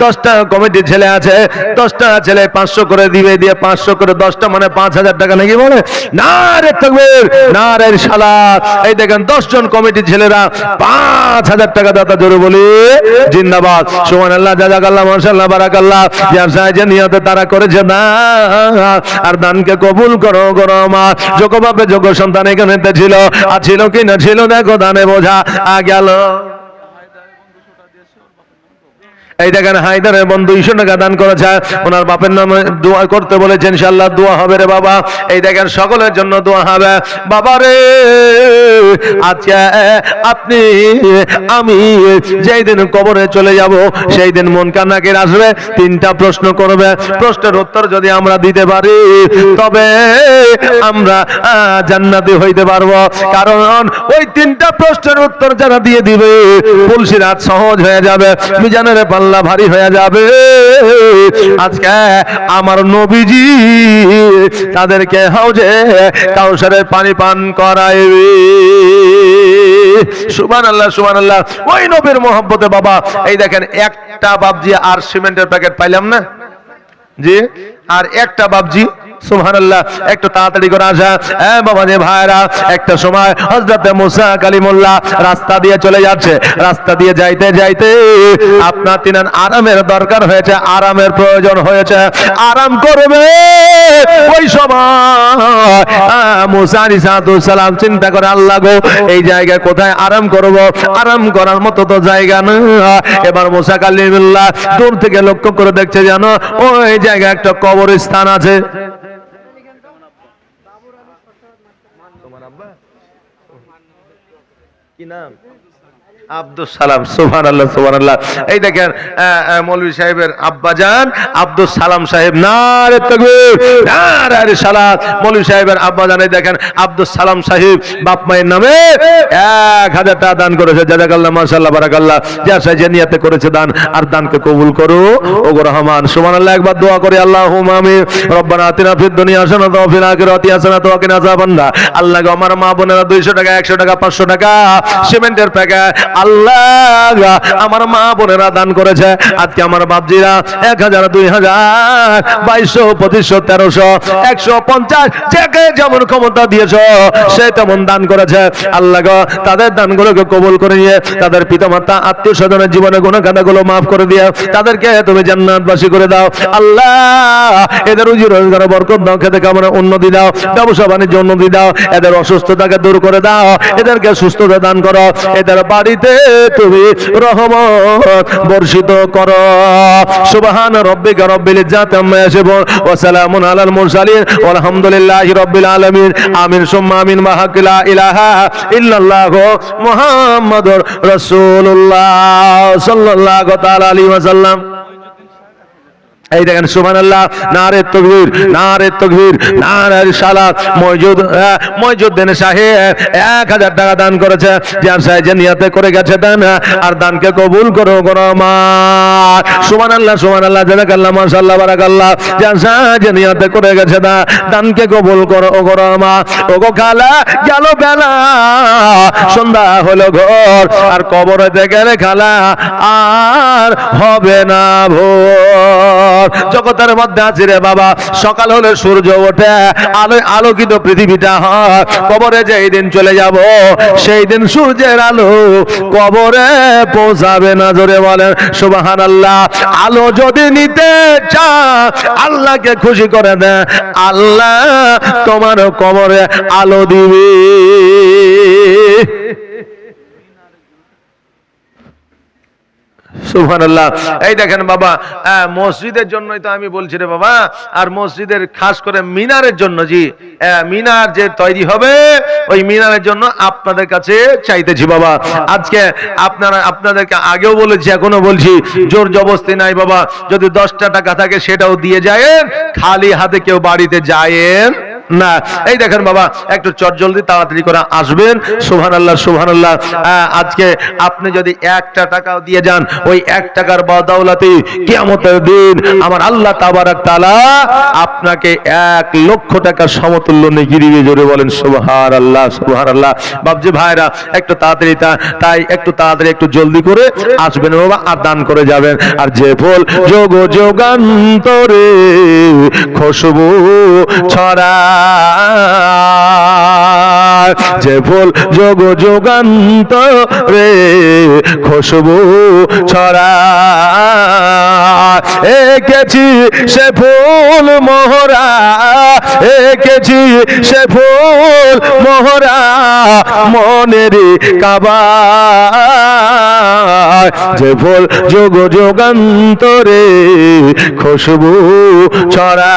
10টা কমিটির ছেলে আছে, 10টা ছেলে 500 করে দিবে, দিয়ে 500 করে 10টা মানে 5000 টাকা নাকি বলে, নারে তাকবীর নারে সালাত। এই দেখেন 10 জন কমিটির ছেলেরা 5000 টাকা দাতা, জোরে বলি জিন্দাবাদ সুবহানাল্লাহ, জাযাকাল্লাহ, মাশাআল্লাহ, বারাকাল্লাহ। যার সাহায্যে নিয়তে তারা করেছে না, আর দানকে কবুল করো করো মা। যোগ্য বাপে যোগ্য সন্তান এখানে ছিল, আর ছিল কি না ছিল দেখো দানে বোঝা গেল। এই দেখেন হায়দারের বোন 200 টাকা দান করেছে, ওনার বাপের নামে দোয়া করতে বলেছেন, ইনশাআল্লাহ দোয়া হবে রে বাবা। এই দেখেন সকলের জন্য দোয়া হবে বাবা রে। আজকে আপনি আমি যেই দিন কবরে চলে যাব সেই দিন মন কান্নাকে আসবে, 3টা প্রশ্ন করবে, প্রশ্নের উত্তর যদি আমরা দিতে পারি তবে আমরা জান্নাতি হইতে পারবো, কারণ ওই 3টা প্রশ্নের উত্তর যারা দিয়ে দিবে পুলসিরাত সহজ হয়ে যাবে, মিজানের পাল্লা ভারী হয়ে যাবে। আজকে আমার নবীজি তাদেরকে হাউজে কাউসারের পানি পান করাইবে। সুবহানাল্লাহ সুবহানাল্লাহ। ওই নবীর মহব্বতে বাবা, এই দেখেন একটা বাবজি আর সিমেন্টের প্যাকেট পাইলাম না জি, আর একটা বাবজি সুবহানাল্লাহ, একটু তাড়াতাড়ি করে আসা। হ্যাঁ বাবা রে ভাইরা, একটা সময় হযরতে মুসা কালিমুল্লাহ রাস্তা দিয়ে চলে যাচ্ছে, রাস্তা দিয়ে যাইতে যাইতে আপনার তিনার আরামের দরকার হয়েছে, আরামের প্রয়োজন হয়েছে, আরাম করবে। ওই সময় মুসা আলাইহিস সালাম চিন্তা করে, আল্লাহ গো এই জায়গায় কোথায় আরাম করব, আরাম করার মতো তো জায়গা না। এবার মুসা কালিমুল্লাহ দূর থেকে লক্ষ্য করে দেখছে জানো ওই জায়গায় একটা কবরস্থান আছে। কি নাম? আব্দুস সালাম। সুবহানাল্লাহ সুবহানাল্লাহ। এই দেখেন মৌলভী সাহেবের আব্বাজান আব্দুস সালাম সাহেব, নারে তাকবীর নারে সালাত। মৌলভী সাহেবের আব্বাজান এই দেখেন আব্দুস সালাম সাহেব বাপ মায়ের নামে 1000 টাকা দান করেছে। জাযাকাল্লাহ, মাশাআল্লাহ, বারাকাল্লাহ। যার সাহায্যে নিয়তে করেছে দান, আর দানকে কবুল করো ওগো রহমান। সুবহানাল্লাহ। একবার দোয়া করি, আল্লাহুম্মা আমিন। রব্বানা আতিনা ফিদ দুনিয়া হাসানাতাও ওয়া ফিল আখিরাতি হাসানাতাও ওয়া কিনা আযাবান্নার। আল্লাহ গো আমার মা বোনেরা 200 টাকা 100 টাকা 500 টাকা সিমেন্টের প্যাকেট আল্লাহ আমার মা বোনেরা দান করেছে, আজকে আমার বাপজিরা 1000 2000 2200 2500 1300 150 যাকে যেমন ক্ষমতা দিয়েছ সে তেমন দান করেছে। আল্লাহ গো তাদের দানগুলোকে কবুল করে নিয়ে তাদের পিতামাতা আত্মীয় স্বজনের জীবনে গুনাহ খাতাগুলো মাফ করে দিয়ে তাদেরকে তুমি জান্নাতবাসী করে দাও। আল্লাহ এদের রুজি রোজগারে বরকত দাও, খেতে কামনা উন্নতি দাও, ব্যবসা বাণিজ্য উন্নতি দাও, এদের অসুস্থতাকে দূর করে দাও, এদেরকে সুস্থতা দান করো, এদের বাড়িতে তুমি রহমত বর্ষিত করো। সুবহান রাব্বিকা রাব্বিল ইজ্জাতি আম্মা ইয়াসিফুন ওয়া সালামুন আলাল মুরসালিন ওয়ালহামদুলিল্লাহি রাব্বিল আলামিন। আমিন সুম্মা আমিন মা হাক্কি লা ইলাহা ইল্লাল্লাহু মুহাম্মাদুর রাসূলুল্লাহ সাল্লাল্লাহু তাআলা আলাইহি ওয়াসাল্লাম। এই দেখেন সুবহানাল্লাহ, নারে তাকবীর, নারে তাকবীর, নারে রিসালাত। মইজুদ্দিন সাহেব 1000 টাকা দান করেছে, যার সাহায্যে নিয়তে করে গেছে দান, আর দানকে কবুল করো করো মা। সুবহানাল্লাহ সুবহানাল্লাহ জাযাকাল্লাহ মাশাআল্লাহ বারাকাল্লাহ, যার সাহায্যে নিয়তে করে গেছে দানকে কবুল করো করো মা। ওগো খালা গেল বেলা, সন্ধ্যা হলো ঘর, আর কবরেতে গেলে খালা আর হবে না ভোর। জগতের মধ্যে আছে রে বাবা, সকাল হলে সূর্য ওঠে, আলোয় আলোকিত পৃথিবীটা হয়। কবরে যেই দিন চলে যাব সেই দিন সূর্যের আলো কবরে পৌঁছাবে না। জোরে বলেন সুবহানাল্লাহ। আলো যদি নিতে চাও আল্লাহকে খুশি করে দেন, আল্লাহ তোমার কবরে আলো দিবে। সুবহানাল্লাহ। এই দেখেন বাবা, মসজিদের জন্যই তো আমি বলছি রে বাবা, আর মসজিদের খাস করে মিনারের জন্য, জি মিনার যে তৈরি হবে ওই মিনারের জন্য আপনাদের কাছে চাইতেছি বাবা। আজকে আপনাদেরকে আগেও বলেছি এখনো বলছি, জোর জবরদস্তি নাই বাবা। যদি 10টা টাকা থাকে সেটাও দিয়ে যায়েন, খালি হাতে কেউ বাড়িতে যায়েন না। এই দেখেন বাবা, একটু চটজলদি তাড়াতাড়ি করে আসবেন। সুবহানাল্লাহ সুবহানাল্লাহ। আজকে আপনি যদি 1টা টাকাও দিয়ে যান, ওই 1 টাকার বদৌলতে কিয়ামতের দিন আমার আল্লাহ তাবারক তাআলা আপনাকে 1 লক্ষ টাকা সমতুল্য নেকি দিবে। জোরে বলেন সুবহানাল্লাহ সুবহানাল্লাহ। বাবজি ভাইরা একটু তাড়াতাড়ি, তাই একটু তাড়াতাড়ি একটু জলদি করে আসবেন বাবা, আর দান করে যাবেন। আর যে ফুল যোগ যোগান্তরে খুশবু ছড়া, যে ফুল যোগ যোগান্তরে খুশবু ছড়া, এঁকেছি সে ফুল মোহরা, এঁকেছি সে ফুল মোহরা মনের কাবা, যে ফুল যোগ যোগান্তরে খুশবু ছড়া।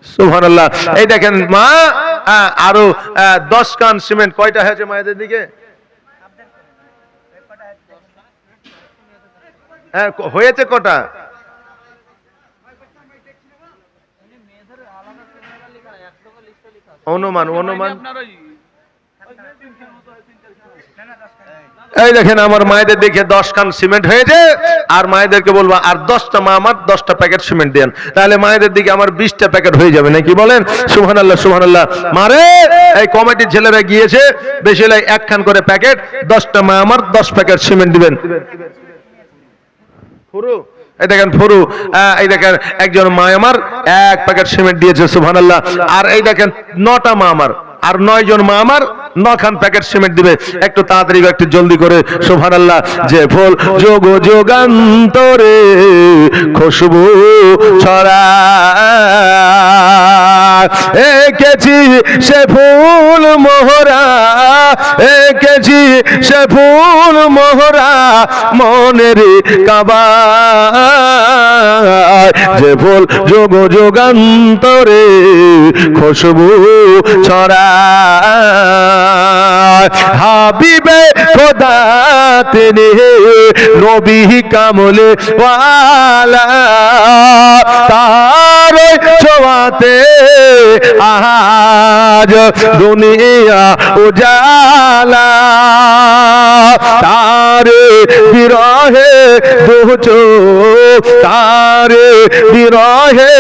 সুবহানাল্লাহ। এই দেখেন মা, আরো 10 কান সিমেন্ট। কয়টা হয়েছে মায়েদের দিকে? হয়েছে কটা? অনুমান অনুমান। এই দেখেন আমার মায়েদের দিকে 10 কান সিমেন্ট হয়েছে, আর মায়েদেরকে বলবো আর 10টা মা আমার 10টা প্যাকেট সিমেন্ট দেন, তাহলে মায়েদের দিকে আমার 20টা প্যাকেট হয়ে যাবে নাকি বলেন? সুবহানাল্লাহ সুবহানাল্লাহ। মারে এই কমিটির ছেলেরা গিয়েছে, বেশি হলে 1 খান করে প্যাকেট, 10টা মা আমার 10 প্যাকেট সিমেন্ট দিবেন। পুরো এই দেখেন ফুরু, এই দেখেন একজন মা আমার 1 প্যাকেট সিমেন্ট দিয়েছে। সুবহানাল্লাহ। আর এই দেখেন 9টা মা আমার, আর 9 জন মা আমার 9 খান প্যাকেট সিমেন্ট দিবে। একটু তাড়াতাড়ি একটু জলদি করে। সুবহানাল্লাহ। যে ফুল যোগ যোগান্তরে খুশবু ছড়া, এঁকেছি সে ফুল মোহরা, এঁকেছি সে ফুল মোহরা মনের কাবা, যে ফুল যোগ যোগান্তরে খুশবু ছড়া। হাবিবে খোদা তেনে নবী কামলে ওয়ালা, তার ছোঁয়াতে আজ দুনিয়া উজালা, তার তারে বিরহে দু চোখ, তারে বিরহে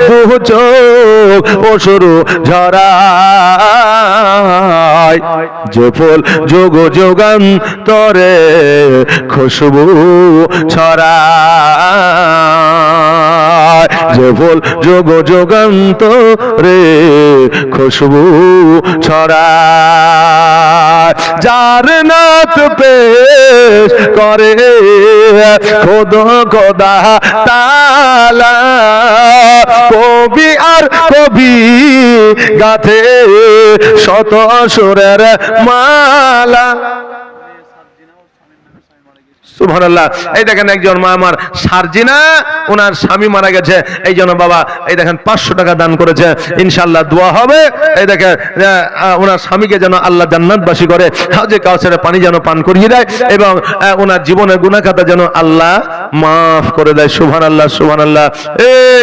দু চোখ অসুরু ঝরায়, যে ফুল যোগ যোগান্তরে খুশবু ছড়ায়, যে ফুল যোগ যোগান্তরে খুশবু ছড়ায়, যার নাত পেশ করে খোদ খোদা তাআলা, কবি আর কবি গাথে শত সুরের মালা। সুবহানাল্লাহ। এই দেখেন একজন মা আমার সার্জিনা, ওনার স্বামী মারা গেছে, এই জন্য বাবা এই দেখেন 500 টাকা দান করেছে, ইনশাআল্লাহ দোয়া হবে। এই দেখেন ওনার স্বামীকে যেন আল্লাহ জান্নাতবাসী করে, হাউজে কাউসারের পানি যেন পান করিয়ে দেয়, এবং ওনার জীবনের গুনাহ খাতা যেন আল্লাহ মাফ করে দেয়। সুবহানাল্লাহ সুবহানাল্লাহ। এই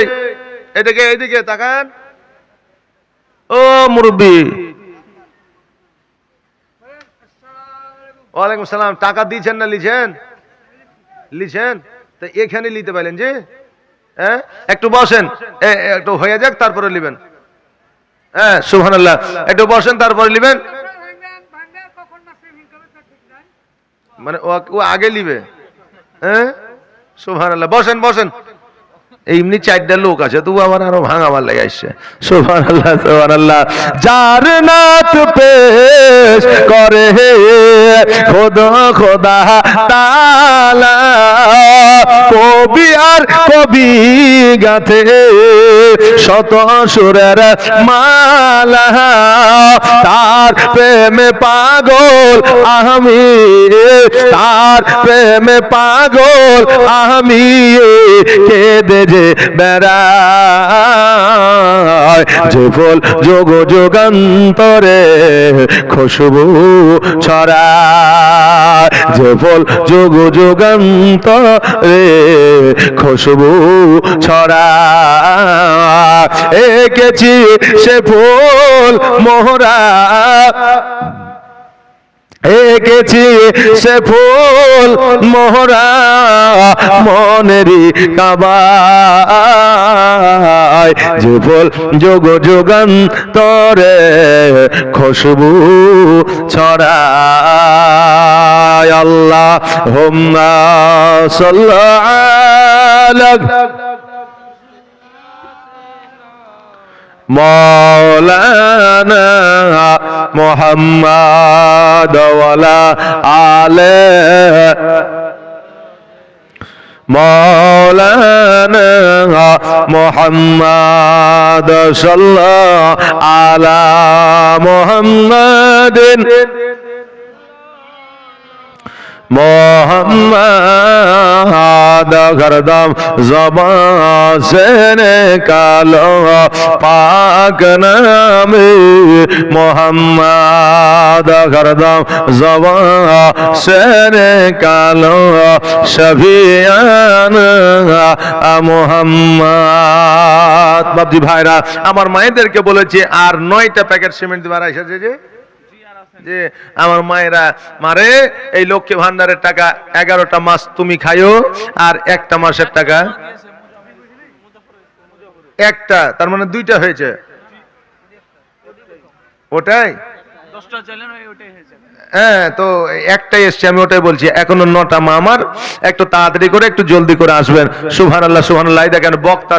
এদিকে এদিকে তাকান, ও মুরব্বি। ওয়ালাইকুম সালাম। টাকা দিয়েছেন না লিছেন? লিছেন তো এখানে নিতে পারলেন যে, হ্যাঁ একটু বসেন, একটু হয়ে যাক তারপরে নেবেন। হ্যাঁ সুবহানাল্লাহ, একটু বসেন তারপরে নেবেন। মানে ও আগে নিবে? হ্যাঁ সুবহানাল্লাহ। বসেন বসেন। এমনি 4টা লোক আছে, তবু আমার আরো ভাঙাবার লেগে আসছে। সুবহানাল্লাহ সুবহানাল্লাহ। যার নাত পেশ করে খোদা খোদা তাআলা, কবি আর কবি গাথে শত সুরের মালা, তার প্রেমে পাগল আমি, তার প্রেমে পাগল আমি, কেঁদে যে বেড়ায়, যে ফুল যোগ যোগান্তরে খুশবু ছড়ায়, যে ফুল যোগ যোগান্তরে খুশবু ছড়ায়, এঁকেছি সে ফুল মোহরা, এঁকেছি সে ফুল মোহরা মনেরই কাবায়, যে ফুল যোগ যোগান্তরে খুশবু ছড়ায়। আল্লাহুম্মা সাল্লি আলা মৌলানা মুহাম্মদ ওয়ালা আলে মৌলানা মুহাম্মদ সাল্লাল্লাহু আলা মুহাম্মাদিন मोहम्मद हरदम ज़बान से निकालो पाक नामे मोहम्मद हरदम ज़बान से निकालो शफीआन मोहम्मद। बाबजी भाईरा আমার মায়েদেরকে বলেছি আর 9টা প্যাকেট সিমেন্ট দিবার এসেছে যে আমার মায়েরা মারে এই লক্ষ্মী ভান্ডারের টাকা 11টা মাস তুমি খাইও, আর একটা মাসের টাকা একটা, তার মানে 2টা হয়েছে। ওটাই 10টা চ্যানেল ওটাই হয়েছে। হ্যাঁ তো একটাই এসছে, আমি ওটাই বলছি। এখনো 9টা মা আমার, একটু তাড়াতাড়ি করে একটু জলদি করে আসবেন। সুবহানাল্লাহ সুবহানাল্লাহ। দেখেন বক্তা